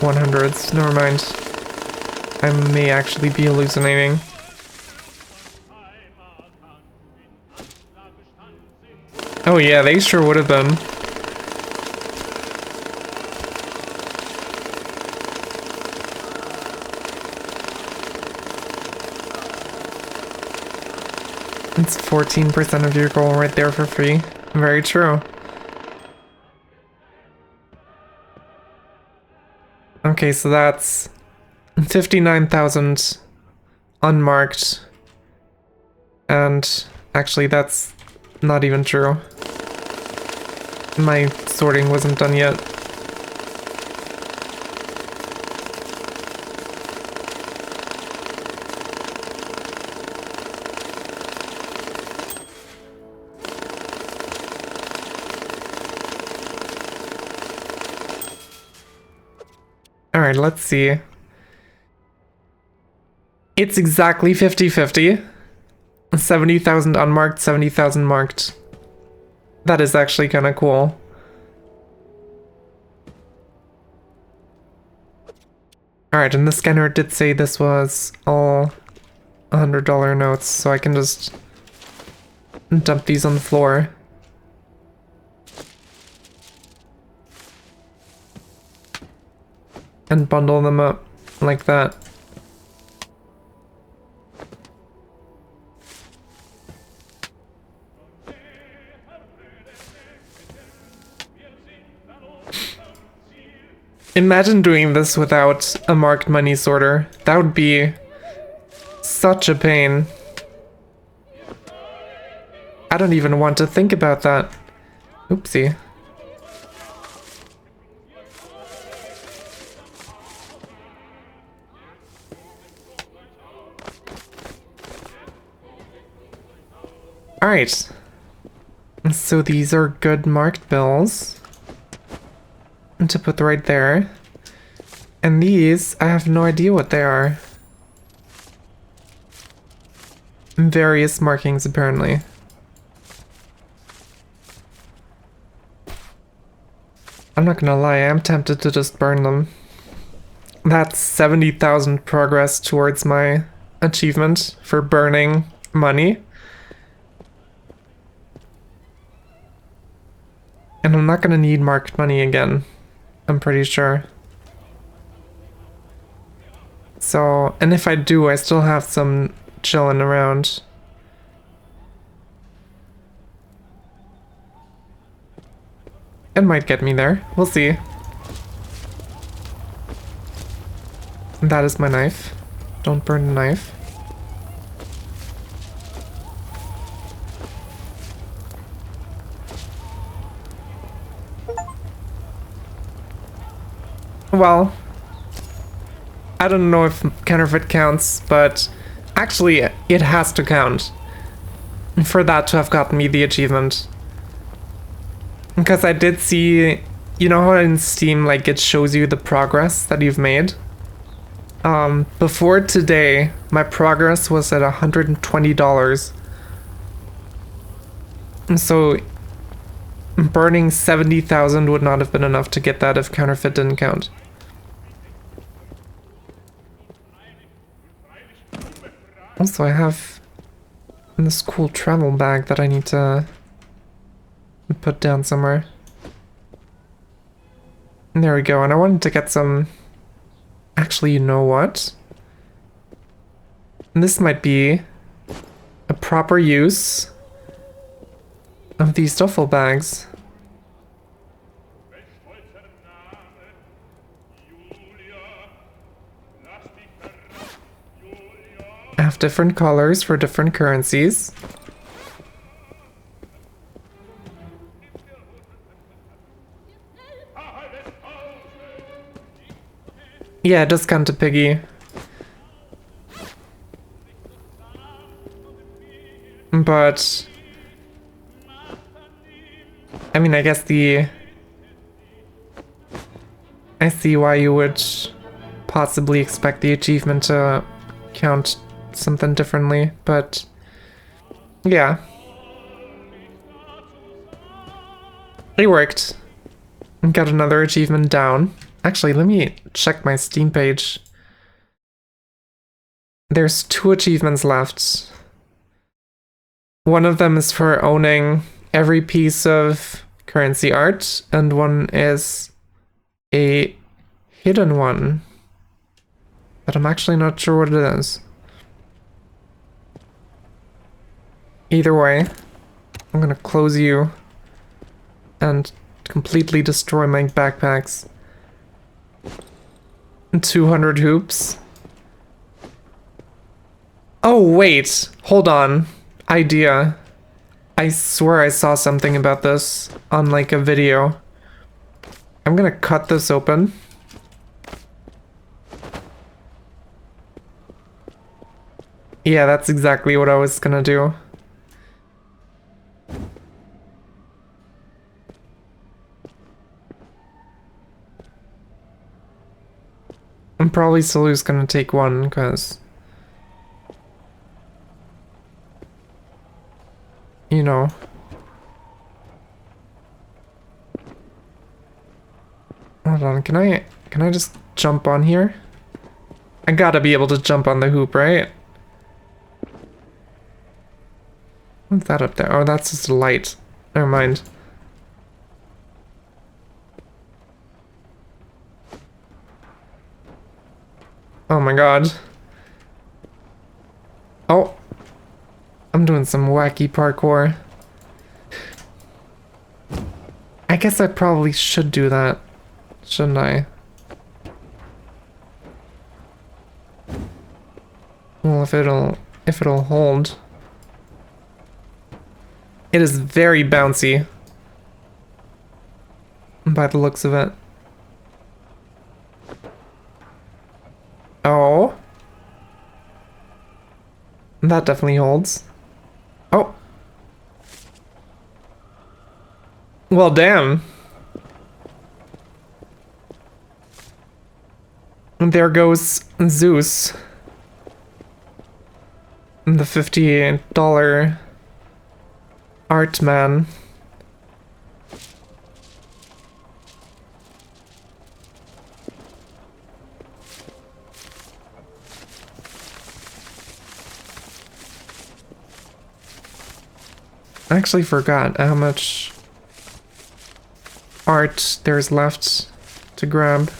100s. Never mind. I may actually be hallucinating. Oh yeah, they sure would have been. It's 14% of your goal right there for free. Very true. Okay, so that's 59,000 unmarked. And actually that's not even true. My sorting wasn't done yet. Alright, let's see. It's exactly 50-50. 70,000 unmarked, 70,000 marked. That is actually kind of cool. Alright, and the scanner did say this was all $100 notes, so I can just dump these on the floor. And bundle them up like that. Imagine doing this without a marked money sorter. That would be such a pain. I don't even want to think about that. Oopsie. Alright. So these are good marked bills. To put right there. And these, I have no idea what they are. Various markings, apparently. I'm not gonna lie, I'm tempted to just burn them. That's 70,000 progress towards my achievement for burning money. And I'm not gonna need marked money again. I'm pretty sure. So, and if I do, I still have some chilling around. It might get me there. We'll see. That is my knife. Don't burn the knife. Well, I don't know if counterfeit counts, but actually it has to count for that to have gotten me the achievement. Because I did see, you know how in Steam like it shows you the progress that you've made? Before today, my progress was at $120. And so burning 70,000 would not have been enough to get that if counterfeit didn't count. Also, I have this cool travel bag that I need to put down somewhere. And there we go, and I wanted to get some... Actually, you know what? This might be a proper use of these duffel bags. I have different colors for different currencies. Yeah, discount to Piggy. But I mean, I guess I see why you would possibly expect the achievement to count something differently, but yeah. It worked. Got another achievement down. Actually, let me check my Steam page. There's 2 achievements left. One of them is for owning every piece of currency art, and one is a hidden one. But I'm actually not sure what it is. Either way, I'm gonna close you and completely destroy my backpacks. 200 hoops. Oh, wait. Hold on. Idea. I swear I saw something about this on like a video. I'm gonna cut this open. Yeah, that's exactly what I was gonna do. I'm probably still just gonna take one, because... You know. Hold on, can I just jump on here? I gotta be able to jump on the hoop, right? What's that up there? Oh, that's just a light. Never mind. Oh my god. Oh. I'm doing some wacky parkour. I guess I probably should do that, shouldn't I? Well, if it'll hold. It is very bouncy. By the looks of it. Oh. That definitely holds. Oh. Well, damn. And there goes Zeus. The $58 art man. I actually forgot how much art there's left to grab.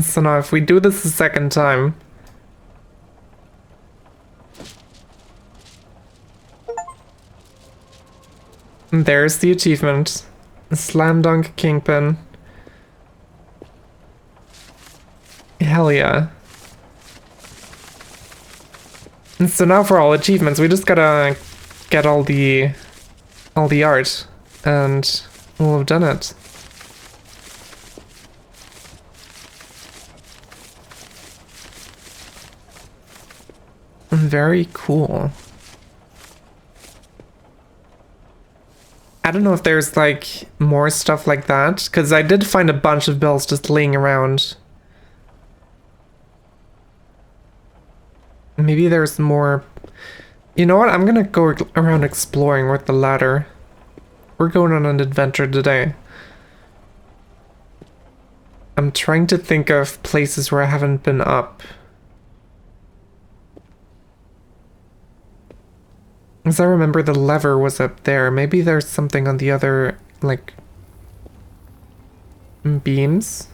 So now if we do this a second time, And there's the achievement. Slam Dunk Kingpin. Hell yeah. And so now for all achievements, we just gotta get all the art, and we'll have done it. Very cool. I don't know if there's like more stuff like that, because I did find a bunch of bells just laying around. Maybe there's more. You know what? I'm gonna go around exploring with the ladder. We're going on an adventure today. I'm trying to think of places where I haven't been up. As I remember, the lever was up there. Maybe there's something on the other, like, beams.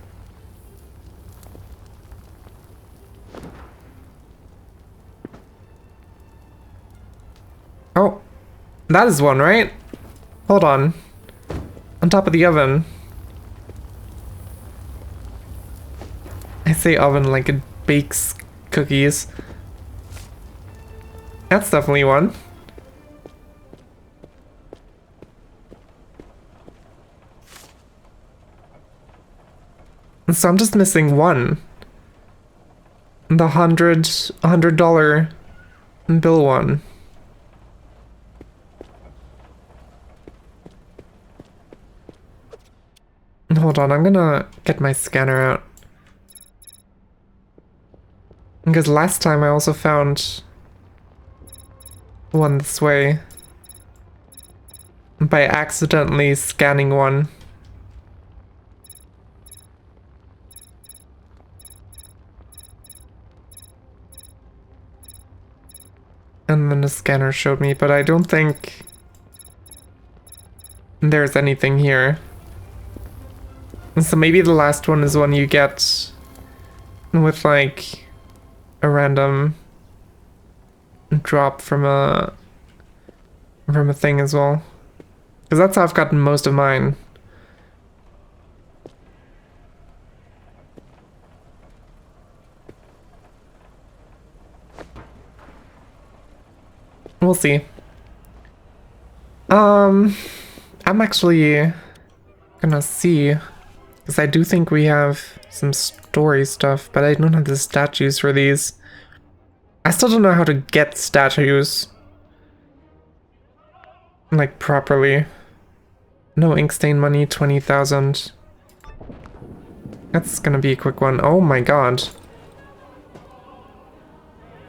Oh, that is one, right? Hold on. On top of the oven. I say oven like it bakes cookies. That's definitely one. So I'm just missing one. The $100 bill one. Hold on, I'm gonna get my scanner out. Because last time I also found one this way by accidentally scanning one. And then the scanner showed me, but I don't think there's anything here. So maybe the last one is one you get with like a random drop from a thing as well. Because that's how I've gotten most of mine. We'll see. I'm actually gonna see, because I do think we have some story stuff, but I don't have the statues for these. I still don't know how to get statues, like, properly. No ink stain money, 20,000. That's gonna be a quick one. Oh my god.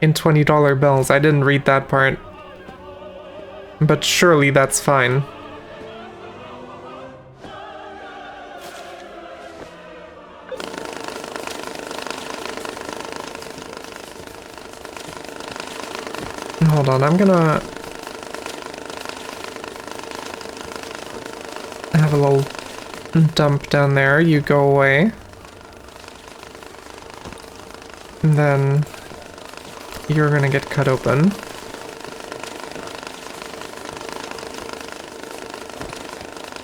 In $20 bills. I didn't read that part. But surely that's fine. Hold on, I'm gonna have a little dump down there. You go away. And then you're gonna get cut open.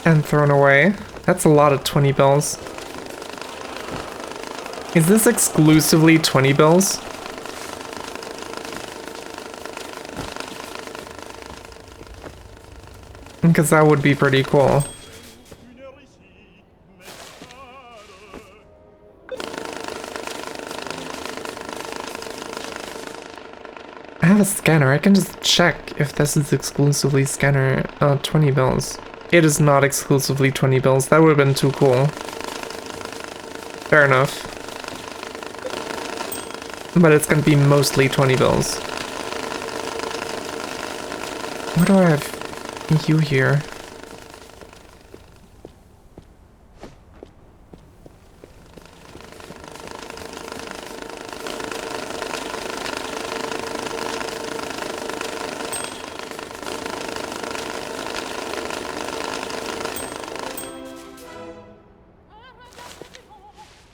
And thrown away. That's a lot of 20 bills. Is this exclusively 20 bills? Because that would be pretty cool. I have a scanner. I can just check if this is exclusively scanner 20 bills. It is not exclusively 20 bills. That would have been too cool. Fair enough. But it's gonna be mostly 20 bills. Why do I have you here?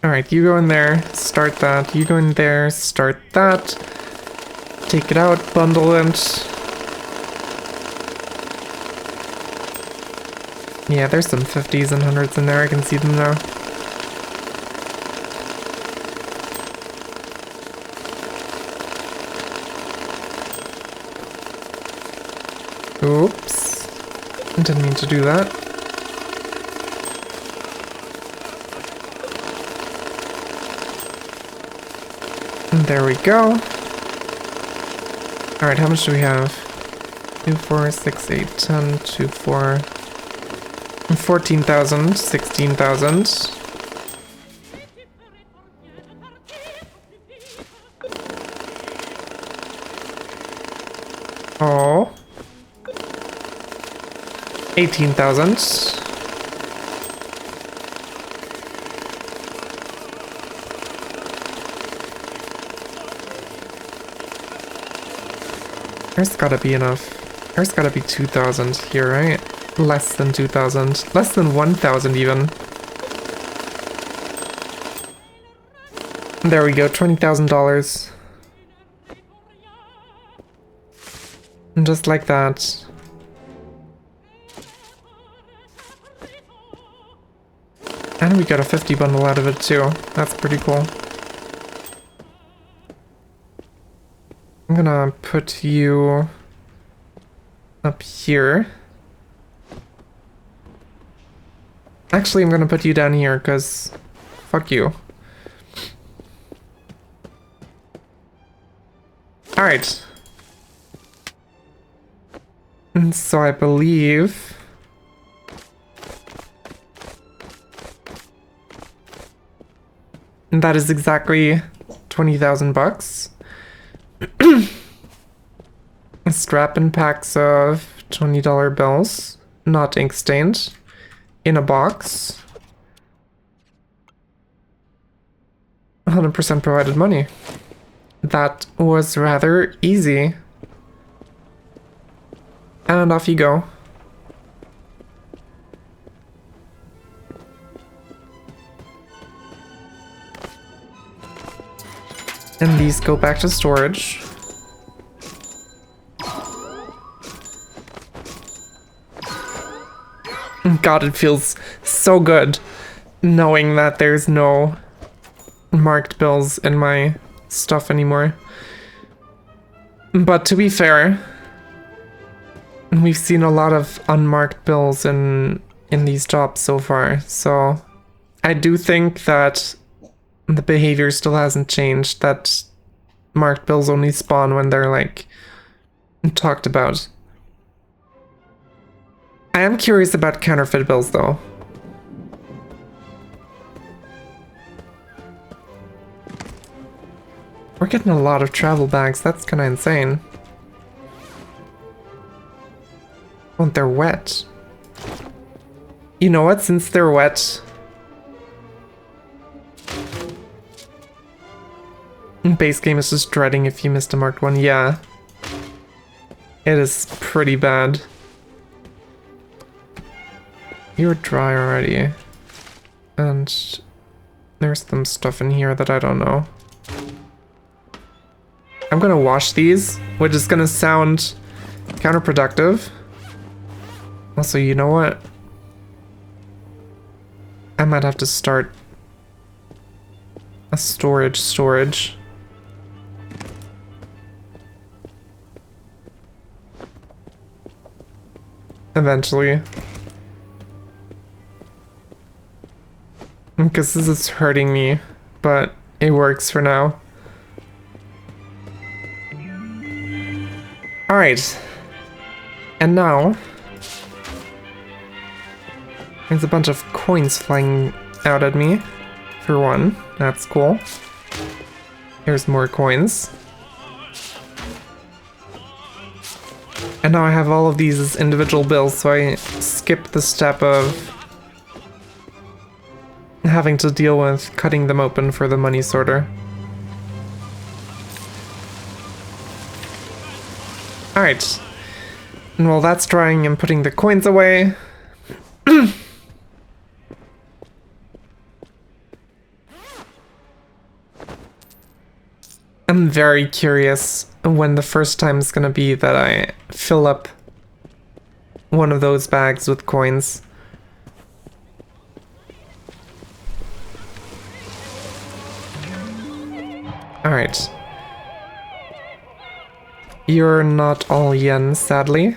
Alright, you go in there, start that. You go in there, start that. Take it out, bundle it. Yeah, there's some 50s and 100s in there. I can see them now. Oops. Didn't mean to do that. And there we go. Alright, how much do we have? 2, 4, 6, 8, 10, 2, 4... 14,000, 16,000. Oh. 18,000. There's gotta be enough. There's gotta be 2,000 here, right? Less than 2,000. Less than 1,000 even. There we go, $20,000. And just like that. And we got a 50 bundle out of it too. That's pretty cool. I'm gonna put you up here. Actually, I'm gonna put you down here, because fuck you. Alright. And so I believe... that is exactly 20,000 bucks. A strap and packs of $20 bills, not ink stained. In a box. 100% provided money. That was rather easy. And off you go. And these go back to storage. God, it feels so good knowing that there's no marked bills in my stuff anymore. But to be fair, we've seen a lot of unmarked bills in these jobs so far, so I do think that the behavior still hasn't changed, that marked bills only spawn when they're like talked about. I am curious about counterfeit bills, though. We're getting a lot of travel bags. That's kind of insane. Oh, they're wet. You know what? Since they're wet... base game is just dreading if you missed a marked one. Yeah. It is pretty bad. You're dry already. And there's some stuff in here that I don't know. I'm gonna wash these, which is gonna sound counterproductive. Also, you know what? I might have to start a storage. Eventually. Because this is hurting me, but it works for now. Alright. And now... there's a bunch of coins flying out at me. For one, that's cool. Here's more coins. And now I have all of these as individual bills, so I skip the step of having to deal with cutting them open for the money sorter. Alright. And while that's drying, I'm putting the coins away. I'm very curious when the first time is gonna be that I fill up one of those bags with coins. Alright. You're not all yen, sadly.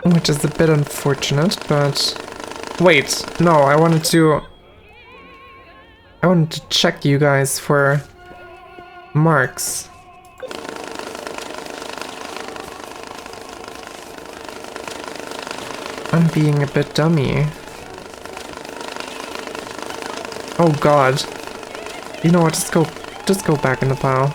Which is a bit unfortunate, but... Wait, no, I wanted to check you guys for marks. I'm being a bit dummy. Oh god. You know what, just go back in the pile.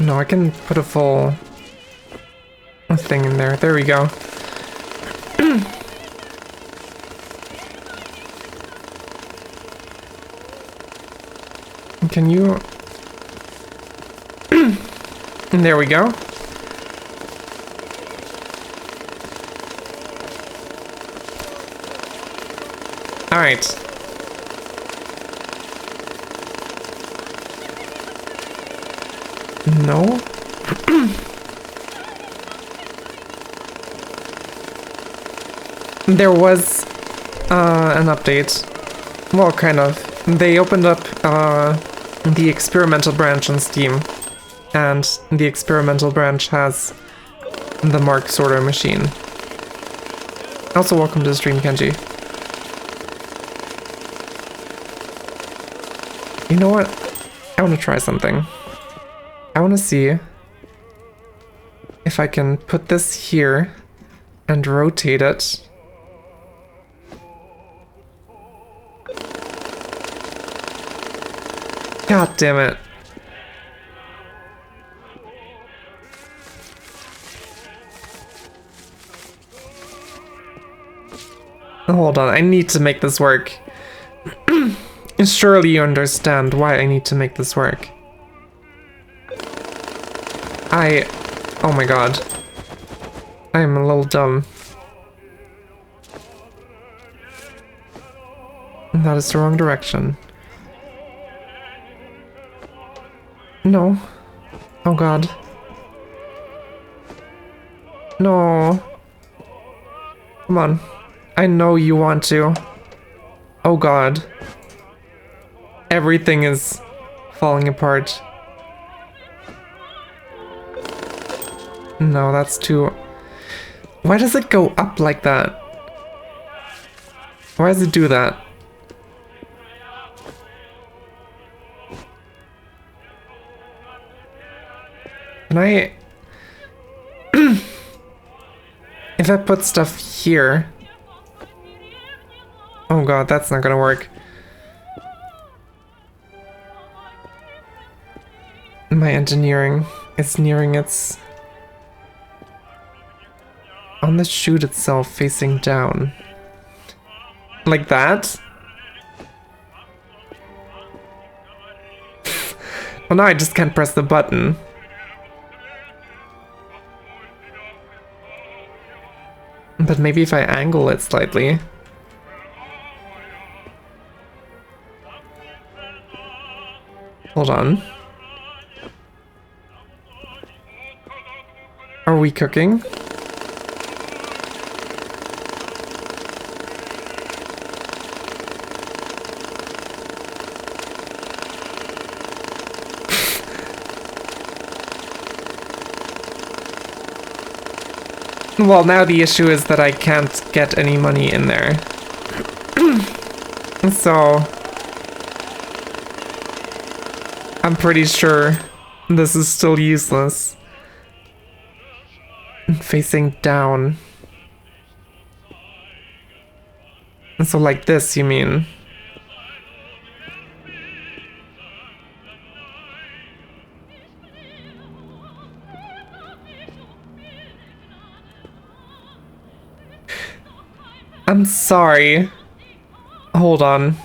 No, I can put a full thing in there. There we go. Can you... There we go. Alright. No? There was an update. Well, kind of. They opened up the experimental branch on Steam, and the experimental branch has the Mark sorter machine. Also, welcome to the stream, Kenji. You know what? I want to try something. I want to see if I can put this here and rotate it. God damn it. Hold on, I need to make this work. Surely you understand why I need to make this work. Oh my god. I am a little dumb. That is the wrong direction. No. Oh god. No. Come on. I know you want to. Oh god. Everything is falling apart. No, that's too... Why does it go up like that? Why does it do that? Can I... If I put stuff here... Oh god, that's not gonna work. My engineering is nearing its... On the chute itself, facing down. Like that? Well, now I just can't press the button. But maybe if I angle it slightly. Hold on. Are we cooking? Well, now the issue is that I can't get any money in there. So... I'm pretty sure this is still useless. Facing down. So like this, you mean? I'm sorry. Hold on.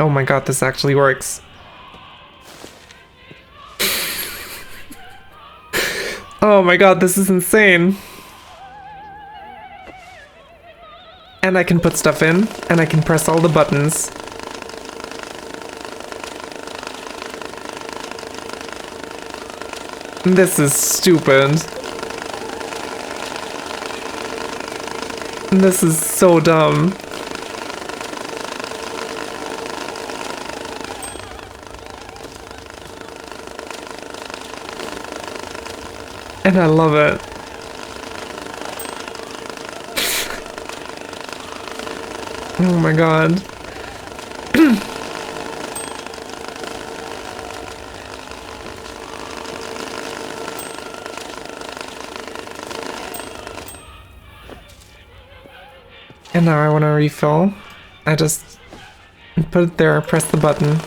Oh my god, this actually works. Oh my god, this is insane. And I can put stuff in, and I can press all the buttons. This is stupid. This is so dumb. And I love it. Oh my god. And now I want to refill. I just put it there, press the button.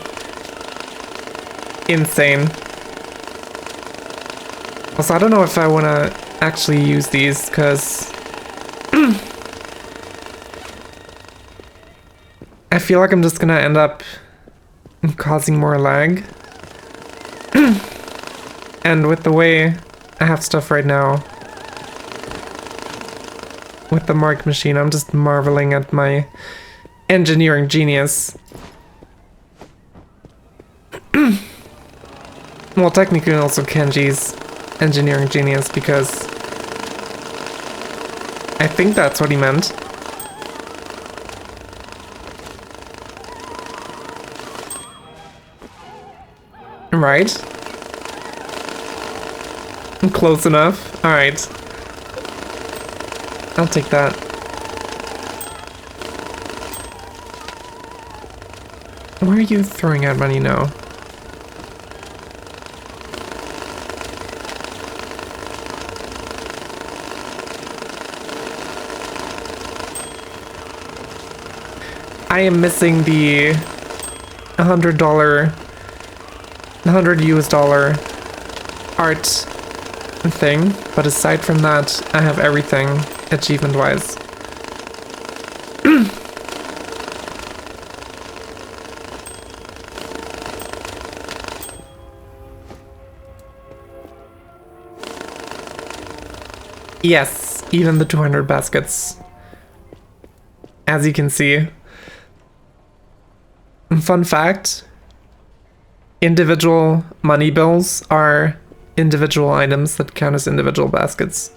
Insane. Also, I don't know if I want to actually use these, because I feel like I'm just gonna end up causing more lag. And with the way I have stuff right now, with the Mark machine, I'm just marveling at my engineering genius. Well, technically also Kenji's engineering genius, because I think that's what he meant. Right? Close enough. Alright. I'll take that. Where are you throwing out money now? I am missing the $100, $100 art thing, but aside from that, I have everything achievement-wise. Yes, even the 200 baskets. As you can see. Fun fact, individual money bills are individual items that count as individual baskets.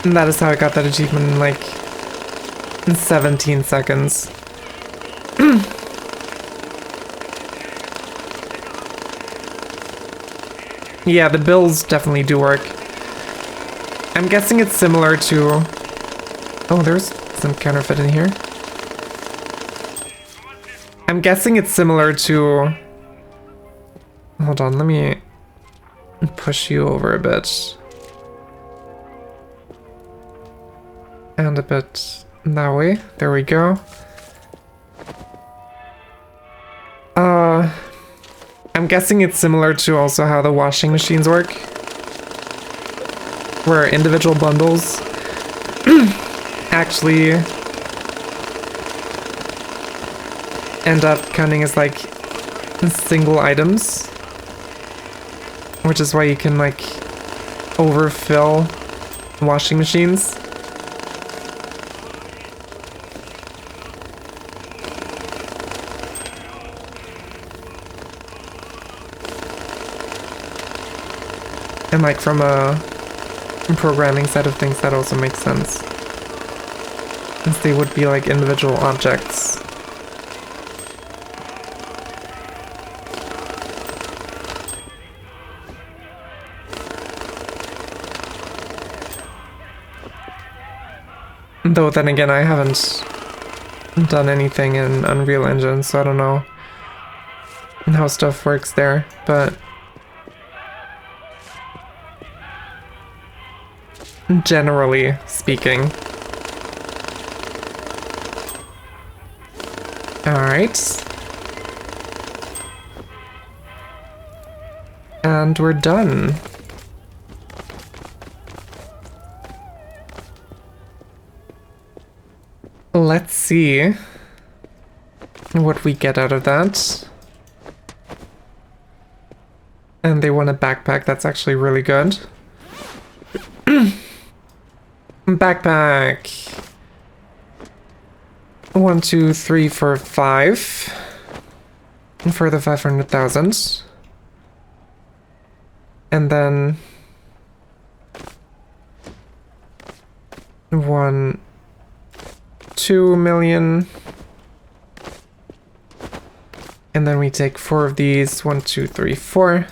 And that is how I got that achievement in like 17 seconds. Yeah, the bills definitely do work. I'm guessing it's similar to... Oh, there's some counterfeit in here. I'm guessing it's similar to... Hold on, let me push you over a bit. And a bit that way. There we go. I'm guessing it's similar to also how the washing machines work, where individual bundles actually end up counting as like single items, which is why you can like overfill washing machines. And like from a programming side of things, that also makes sense, since they would be like individual objects. Though then again, I haven't done anything in Unreal Engine, so I don't know how stuff works there, but generally speaking. Alright. And we're done. Let's see what we get out of that. And they want a backpack, that's actually really good. Backpack. 1, 2, 3, 4, 5. For the 500,000. And then 1, 2 million. And then we take 4 of these. 1, 2, 3, 4.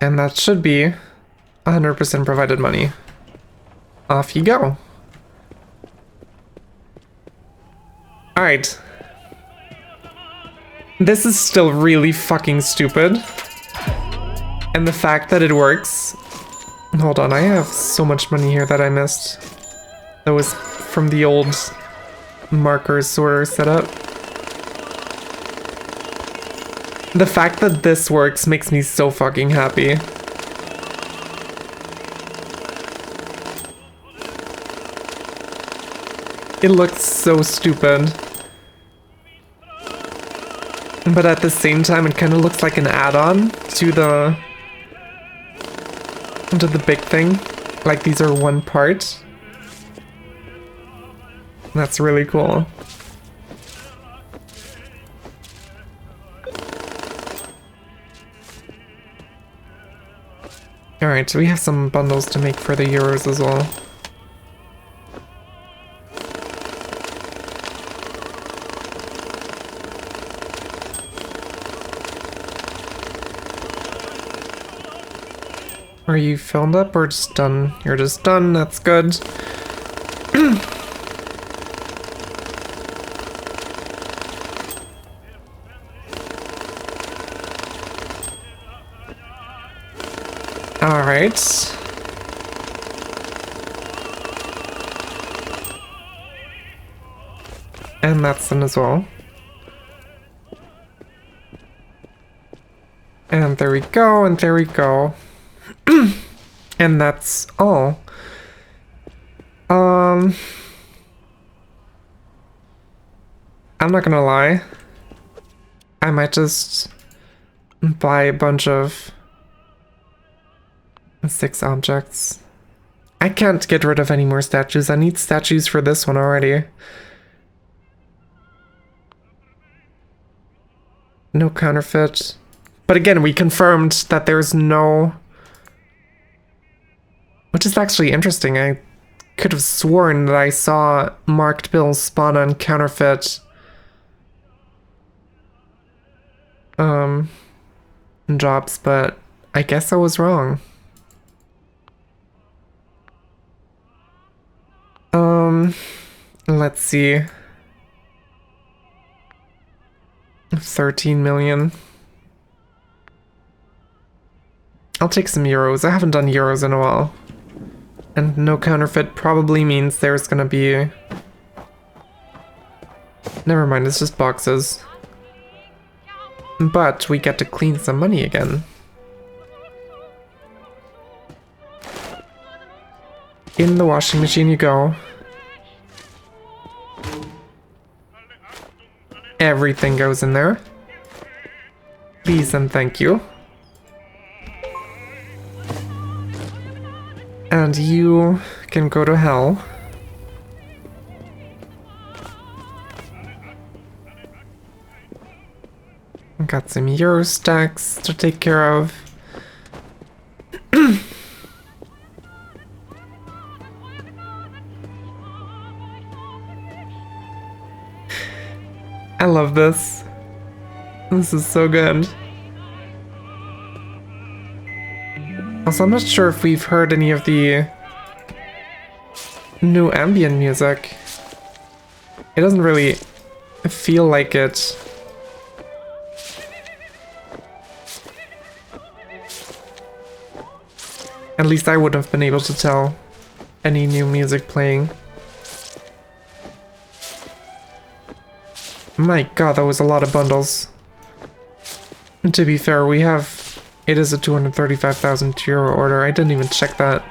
And that should be 100% provided money. Off you go. Alright. This is still really fucking stupid. And the fact that it works... Hold on, I have so much money here that I missed. That was from the old markers sorter setup. The fact that this works makes me so fucking happy. It looks so stupid. But at the same time, it kind of looks like an add-on to the big thing. Like these are one part. That's really cool. Alright, so we have some bundles to make for the euros as well. Are you filled up or just done? You're just done, that's good. Alright. And that's done as well. And there we go, and there we go. And that's all. I'm not gonna lie. I might just buy a bunch of 6 objects. I can't get rid of any more statues. I need statues for this one already. No counterfeit. But again, we confirmed that there's no... Which is actually interesting. I could have sworn that I saw marked bills spawn on counterfeit jobs, but I guess I was wrong. Let's see. 13 million. I'll take some euros. I haven't done euros in a while. And no counterfeit probably means there's gonna be... Never mind, it's just boxes. But we get to clean some money again. In the washing machine you go. Everything goes in there. Please and thank you. And you can go to hell. Got some Euro stacks to take care of. I love this. This is so good. Also, I'm not sure if we've heard any of the new ambient music. It doesn't really feel like it. At least I wouldn't have been able to tell any new music playing. My god, that was a lot of bundles. To be fair, we have... It is a 235,000 euro order. I didn't even check that.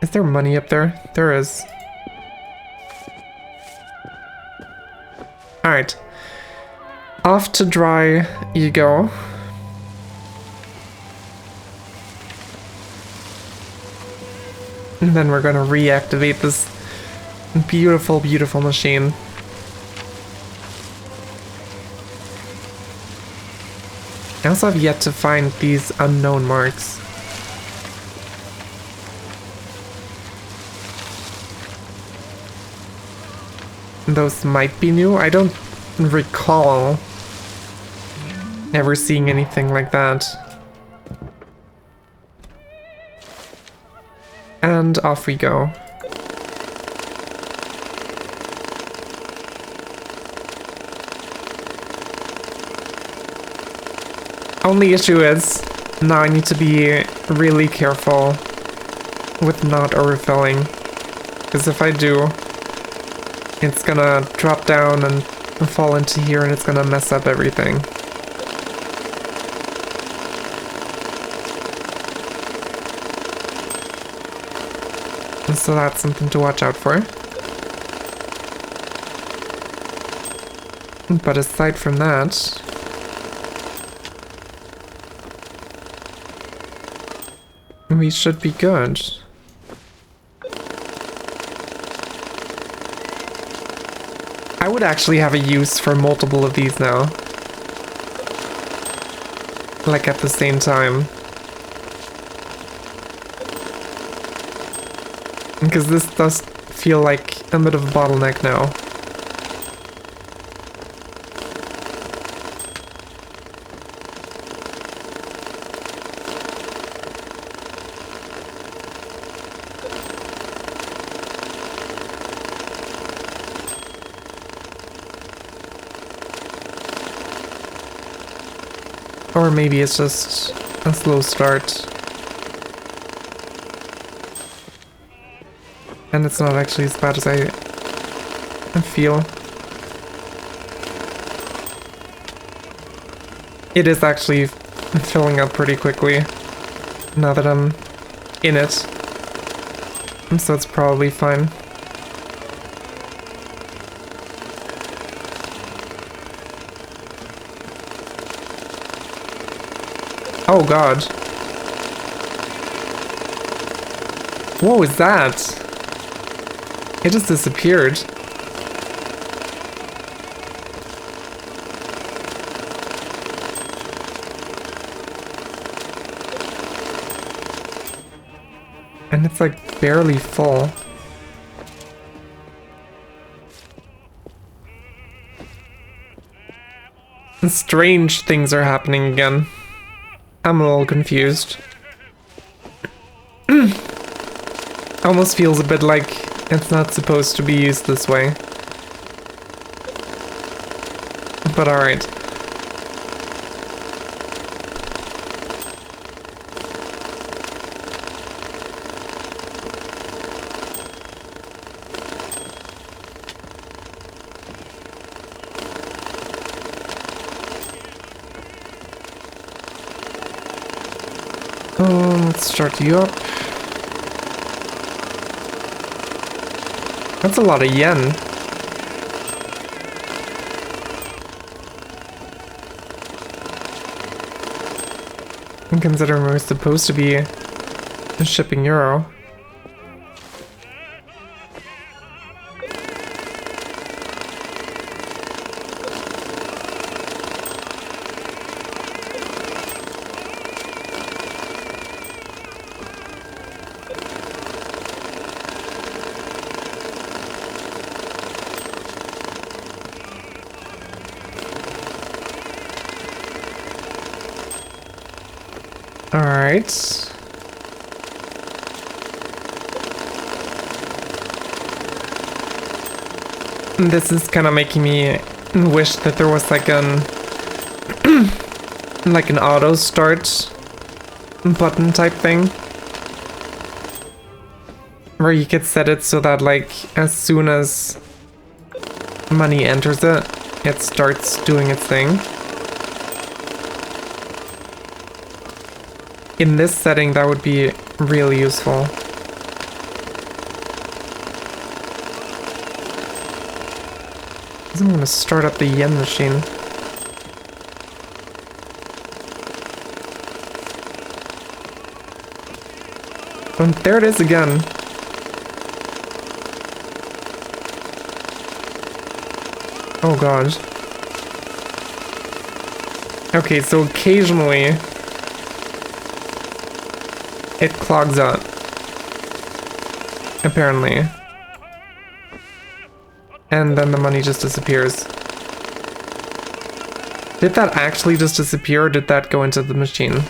Is there money up there? There is. Alright. Off to dry you go. And then we're gonna reactivate this beautiful, beautiful machine. I also have yet to find these unknown marks. Those might be new. I don't recall ever seeing anything like that. And off we go. Only issue is, now I need to be really careful with not overfilling. Because if I do, it's gonna drop down and fall into here and it's gonna mess up everything. And so that's something to watch out for. But aside from that... we should be good. I would actually have a use for multiple of these now. Like at the same time. Because this does feel like a bit of a bottleneck now. Or maybe it's just a slow start. And it's not actually as bad as I feel. It is actually filling up pretty quickly now that I'm in it. And so it's probably fine. Oh god. What was that? It just disappeared. And it's like barely full. And strange things are happening again. I'm a little confused. Almost feels a bit like it's not supposed to be used this way. But alright. Let's start you up. That's a lot of yen. And considering we're supposed to be shipping euro. Alright. This is kind of making me wish that there was like an like an auto start button type thing where you could set it so that like as soon as money enters it, it starts doing its thing. In this setting, that would be really useful. I'm gonna start up the yen machine. And there it is again. Oh god. Okay, so occasionally it clogs up. Apparently. And then the money just disappears. Did that actually just disappear, or did that go into the machine?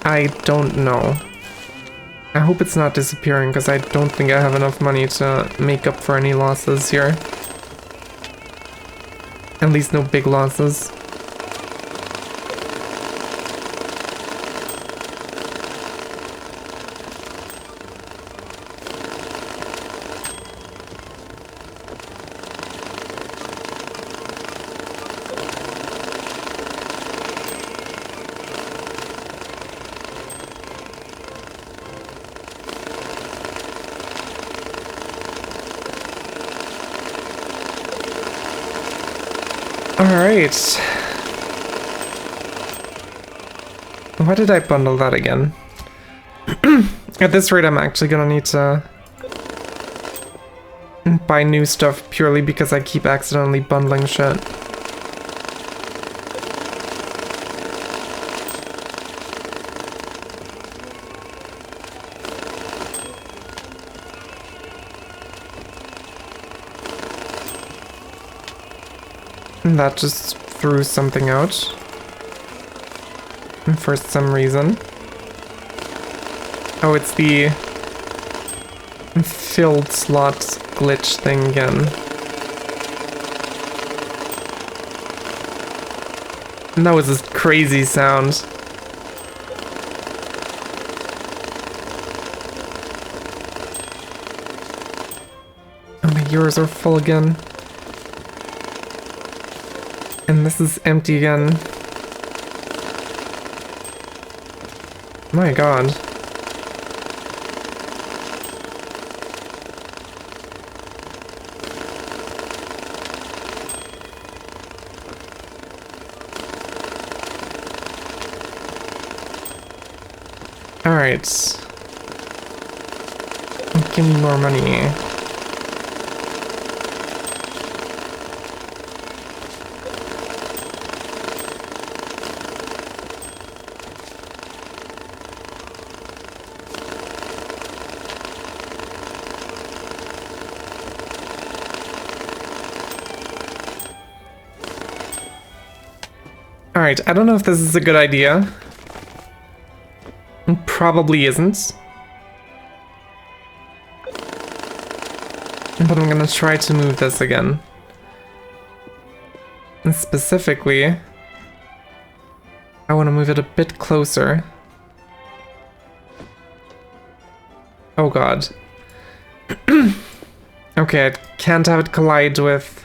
I don't know. I hope it's not disappearing, because I don't think I have enough money to make up for any losses here. At least no big losses. Alright. Why did I bundle that again? At this rate, I'm actually gonna need to buy new stuff purely because I keep accidentally bundling shit. And that just threw something out. For some reason. Oh, it's the filled slots glitch thing again. And that was this crazy sound. Oh, my euros are full again. And this is empty again. My god. Alright. Give me more money. Alright, I don't know if this is a good idea. It probably isn't. But I'm gonna try to move this again. And specifically, I want to move it a bit closer. Oh god. Okay, I can't have it collide with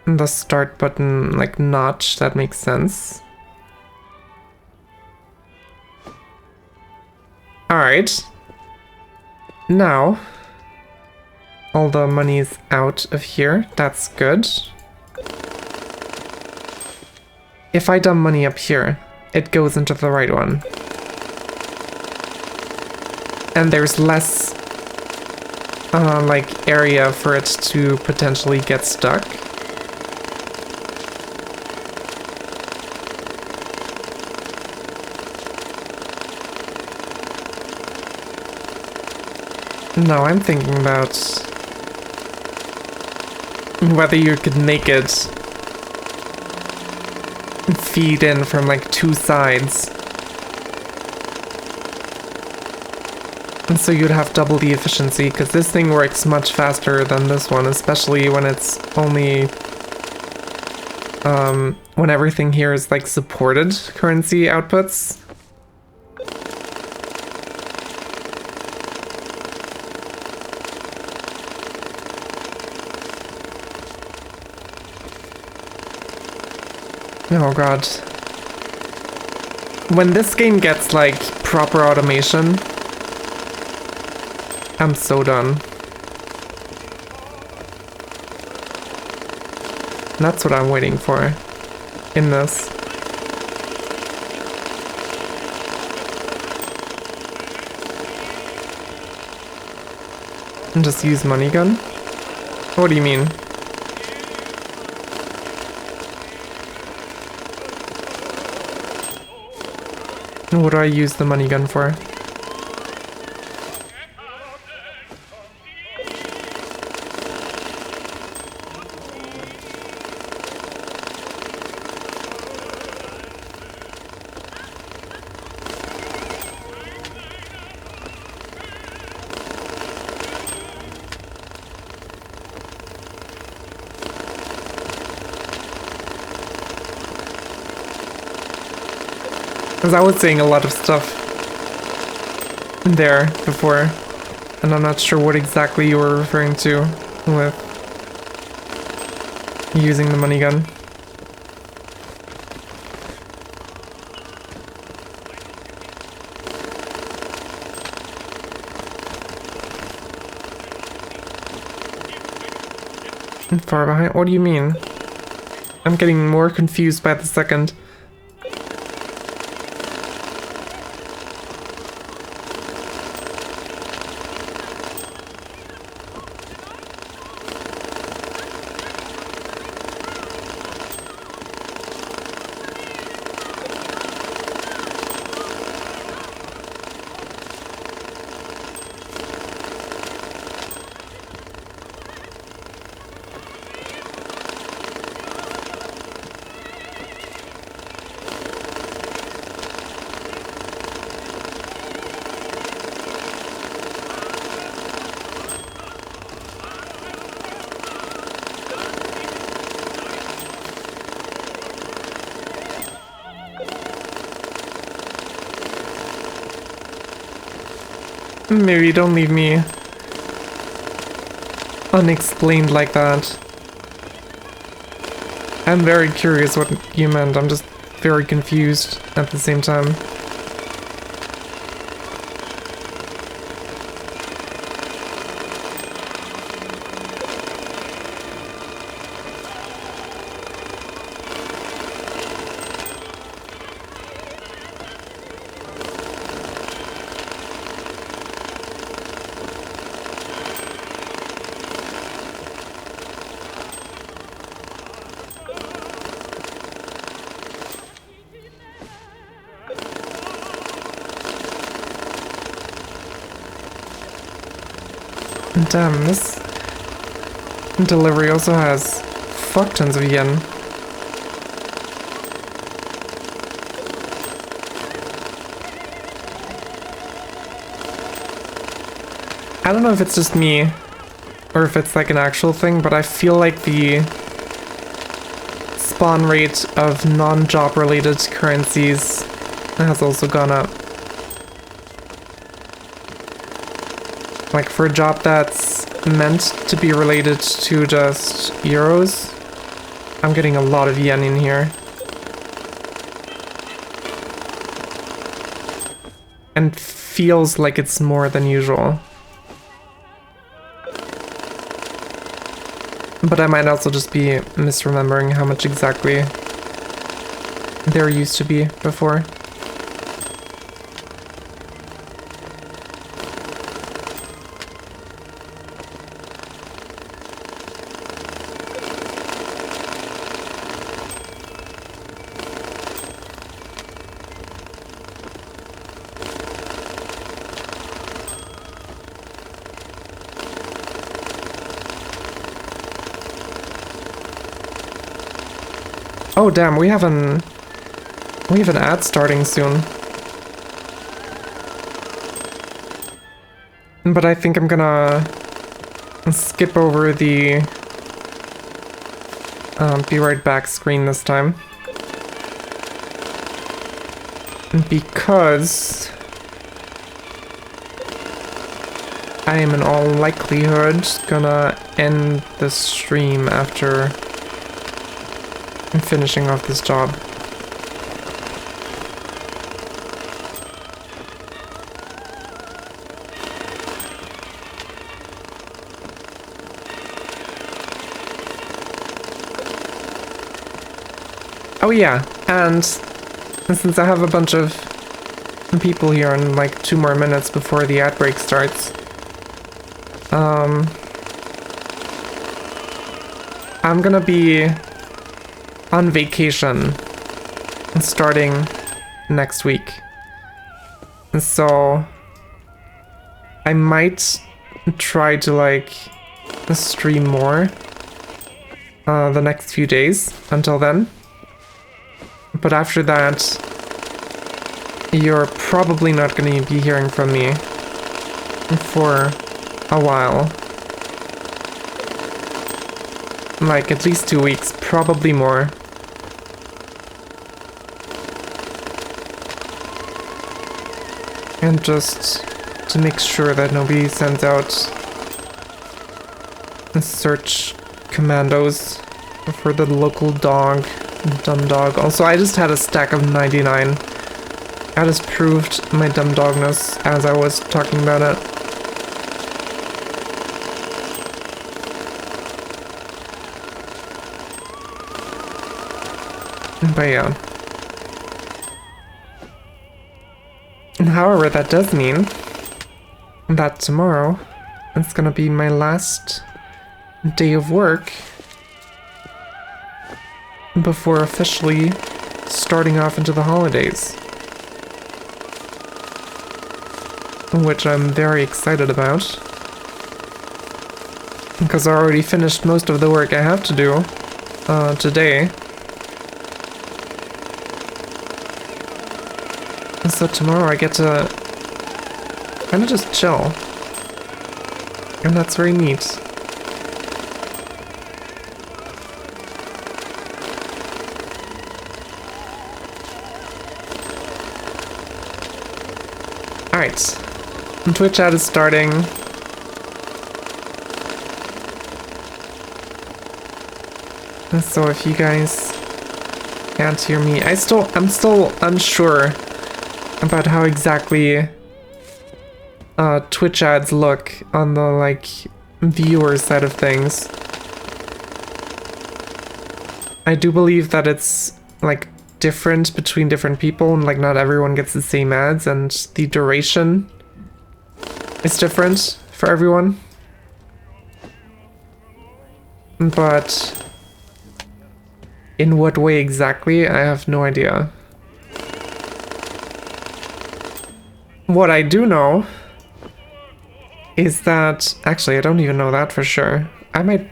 the start button, like, notch. That makes sense. Alright. Now, all the money is out of here. That's good. If I dump money up here, it goes into the right one. And there's less, like, area for it to potentially get stuck. No, I'm thinking about whether you could make it feed in from like two sides. And so you'd have double the efficiency, because this thing works much faster than this one, especially when it's only when everything here is like supported currency outputs. Oh god. When this game gets like proper automation, I'm so done. That's what I'm waiting for in this. And just use money gun? What do you mean? What do I use the money gun for? Because I was saying a lot of stuff there before, and I'm not sure what exactly you were referring to with using the money gun. Far behind? What do you mean? I'm getting more confused by the second. Maybe don't leave me unexplained like that. I'm very curious what you meant. I'm just very confused at the same time. Damn, this delivery also has fuck tons of yen. I don't know if it's just me or if it's like an actual thing, but I feel like the spawn rate of non-job related currencies has also gone up. Like for a job that's meant to be related to just euros, I'm getting a lot of yen in here. And feels like it's more than usual. But I might also just be misremembering how much exactly there used to be before. Oh damn, we have an ad starting soon. But I think I'm gonna skip over the be right back screen this time. Because I am in all likelihood gonna end the stream after finishing off this job. Oh yeah, and since I have a bunch of people here in like 2 more minutes before the ad break starts, I'm gonna be on vacation starting next week. So I might try to like stream more the next few days until then. But after that, you're probably not going to be hearing from me for a while. Like at least 2 weeks, probably more. And just to make sure that nobody sends out search commandos for the local dog, dumb dog. Also, I just had a stack of 99. I just proved my dumb dogness as I was talking about it. But yeah. However, that does mean that tomorrow is gonna be my last day of work before officially starting off into the holidays, which I'm very excited about because I already finished most of the work I have to do today. So tomorrow I get to kind of just chill, and that's very neat. Alright, Twitch ad is starting. So if you guys can't hear me, I'm still unsure about how exactly Twitch ads look on the like viewer side of things. I do believe that it's like different between different people, and like not everyone gets the same ads, and the duration is different for everyone. But in what way exactly, I have no idea. What I do know is that, actually I don't even know that for sure. I might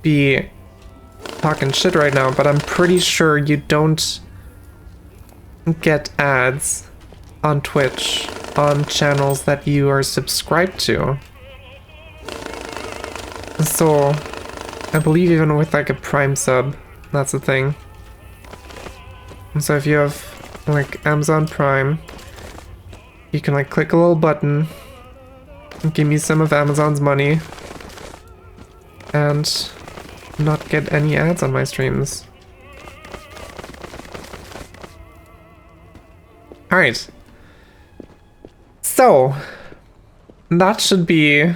be talking shit right now, but I'm pretty sure you don't get ads on Twitch on channels that you are subscribed to. So I believe even with like a Prime sub, that's a thing. So if you have like Amazon Prime, you can like click a little button and give me some of Amazon's money and not get any ads on my streams. Alright. So that should be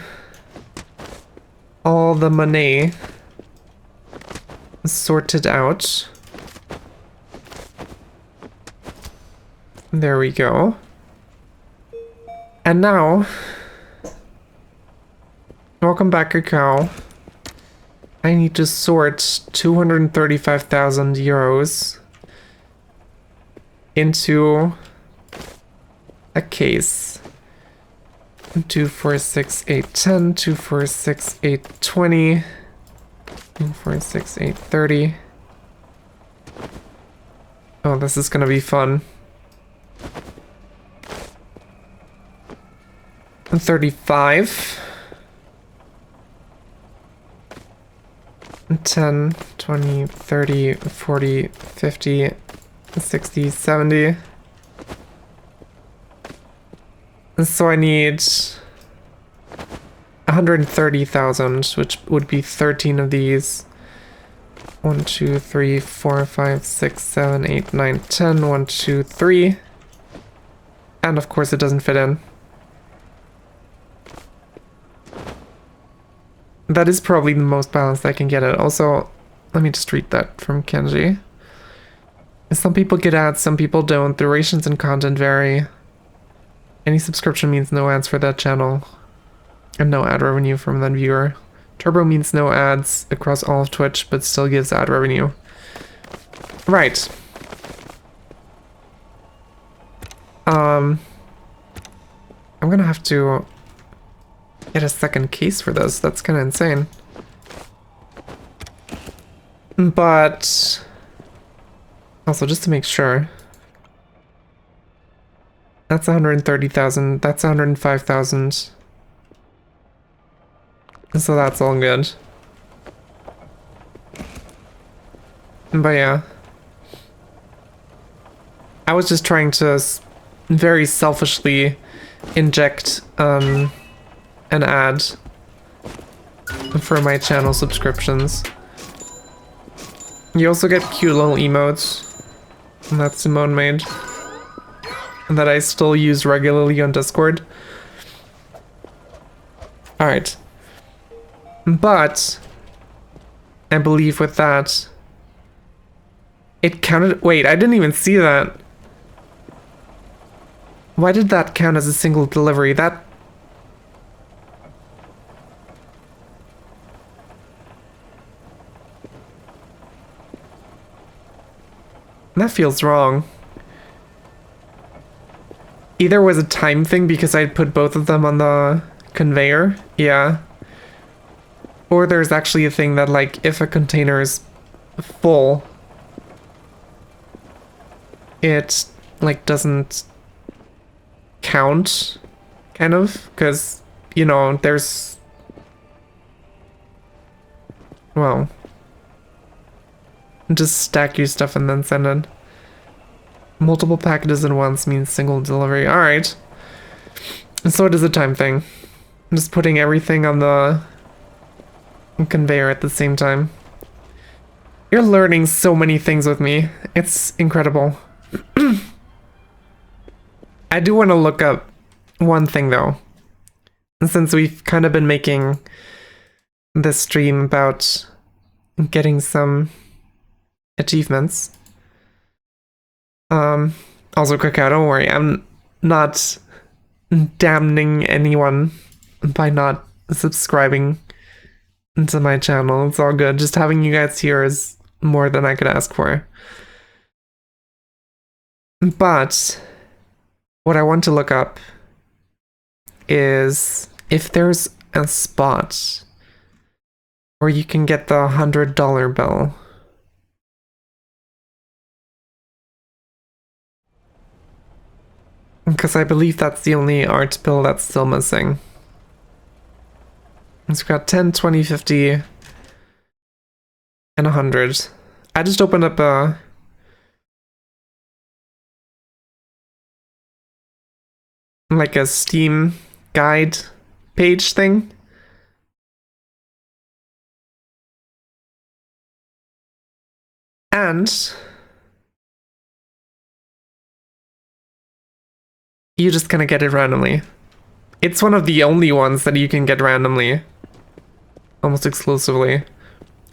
all the money sorted out. There we go. And now, welcome back, Cacao. I need to sort 235,000 euros into a case. 2, 4, 6, 8, 10, 2, 4, 6, 8, 20, 2, 4, 6, 8, 30. Oh, this is gonna be fun. 35. 10, 20, 30, 40, 50, 60, 70. So I need 130,000, which would be 13 of these. 1, 2, 3, 4, 5, 6, 7, 8, 9, 10. 1, 2, 3. And of course it doesn't fit in. That is probably the most balanced I can get it. Also, let me just read that from Kenji. Some people get ads, some people don't. Durations and content vary. Any subscription means no ads for that channel. And no ad revenue from that viewer. Turbo means no ads across all of Twitch, but still gives ad revenue. Right. I'm gonna have to get a second case for this. That's kind of insane. But also, just to make sure, that's 130,000. That's 105,000. So that's all good. But yeah, I was just trying to very selfishly inject an ad for my channel subscriptions. You also get cute little emotes that Simone made and that I still use regularly on Discord. Alright. But I believe with that it counted. Wait, I didn't even see that. Why did that count as a single delivery? That feels wrong. Either was a time thing because I'd put both of them on the conveyor. Yeah. Or there's actually a thing that, like, if a container is full, it, like, doesn't count, kind of, because, you know, there's, well, just stack your stuff and then send it. Multiple packages at once means single delivery. Alright. And so it is a time thing. I'm just putting everything on the conveyor at the same time. You're learning so many things with me. It's incredible. I do want to look up one thing though. And since we've kind of been making this stream about getting some achievements. Also Cacao, don't worry, I'm not damning anyone by not subscribing to my channel. It's all good. Just having you guys here is more than I could ask for. But what I want to look up is if there's a spot where you can get the $100 bill. Because I believe that's the only art bill that's still missing. So we've got 10, 20, 50, and 100. I just opened up a like a Steam guide page thing. And you just kind of get it randomly. It's one of the only ones that you can get randomly. Almost exclusively.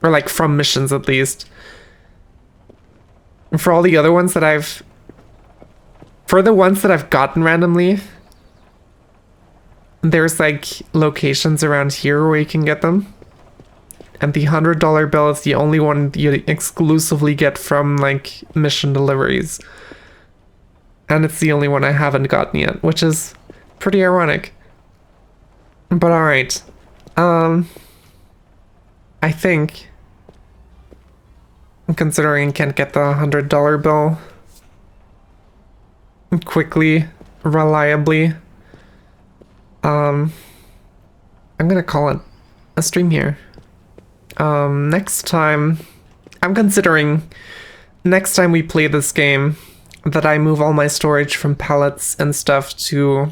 Or like from missions at least. And for all the other ones that I've... For the ones that I've gotten randomly, there's like locations around here where you can get them. And the $100 bill is the only one you exclusively get from like mission deliveries. And it's the only one I haven't gotten yet, which is pretty ironic. But alright. I think, considering I can't get the $100 bill quickly, reliably, I'm gonna call it a stream here. Next time, I'm considering next time we play this game that I move all my storage from pallets and stuff to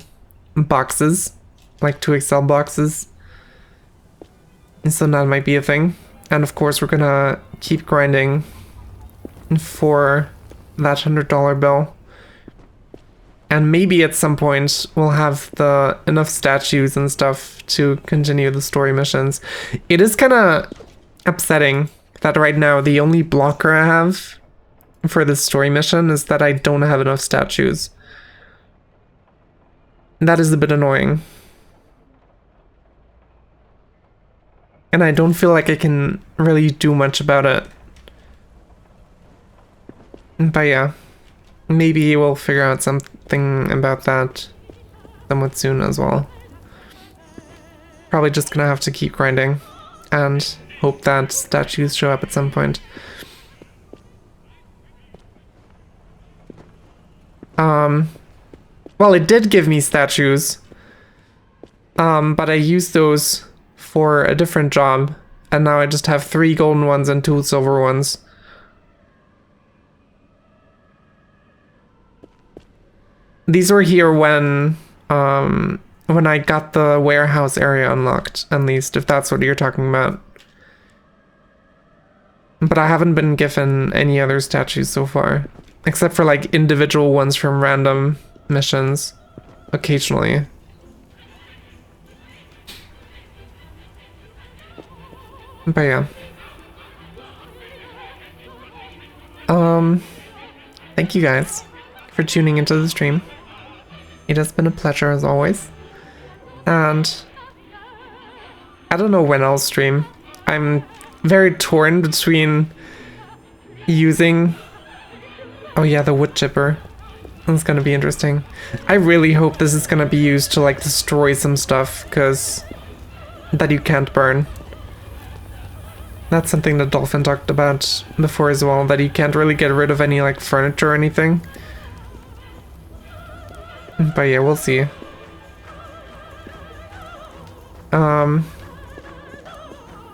boxes, like 2XL boxes. And so that might be a thing. And of course we're gonna keep grinding for that $100 bill. And maybe at some point we'll have the enough statues and stuff to continue the story missions. It is kind of upsetting that right now the only blocker I have for this story mission is that I don't have enough statues. That is a bit annoying. And I don't feel like I can really do much about it. But yeah, maybe we'll figure out something about that somewhat soon as well. Probably just gonna have to keep grinding and hope that statues show up at some point. Well, it did give me statues, but I used those for a different job, and now I just have 3 golden ones and 2 silver ones. These were here when I got the warehouse area unlocked, at least, if that's what you're talking about. But I haven't been given any other statues so far, except for like individual ones from random missions, occasionally. But yeah. Thank you guys for tuning into the stream. It has been a pleasure as always. And I don't know when I'll stream. I'm very torn between using... Oh yeah, the wood chipper. That's gonna be interesting. I really hope this is gonna be used to like destroy some stuff, because that you can't burn. That's something that Dolphin talked about before as well, that you can't really get rid of any like furniture or anything. But yeah, we'll see.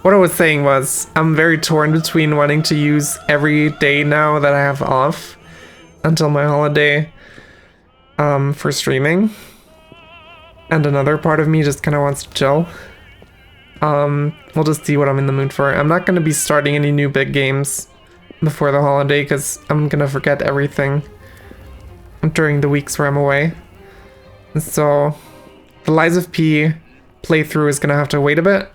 What I was saying was, I'm very torn between wanting to use every day now that I have off until my holiday for streaming, and another part of me just kind of wants to chill. We'll just see what I'm in the mood for. I'm not going to be starting any new big games before the holiday because I'm going to forget everything during the weeks where I'm away. So the Lies of P playthrough is going to have to wait a bit,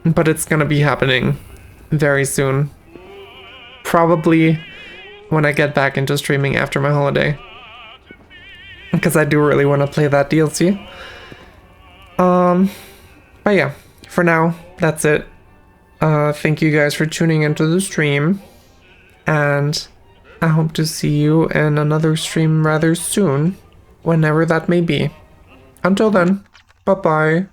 but it's going to be happening very soon. Probably when I get back into streaming after my holiday, because I do really want to play that DLC. But yeah, for now, that's it. Thank you guys for tuning into the stream, and I hope to see you in another stream rather soon, whenever that may be. Until then, bye-bye.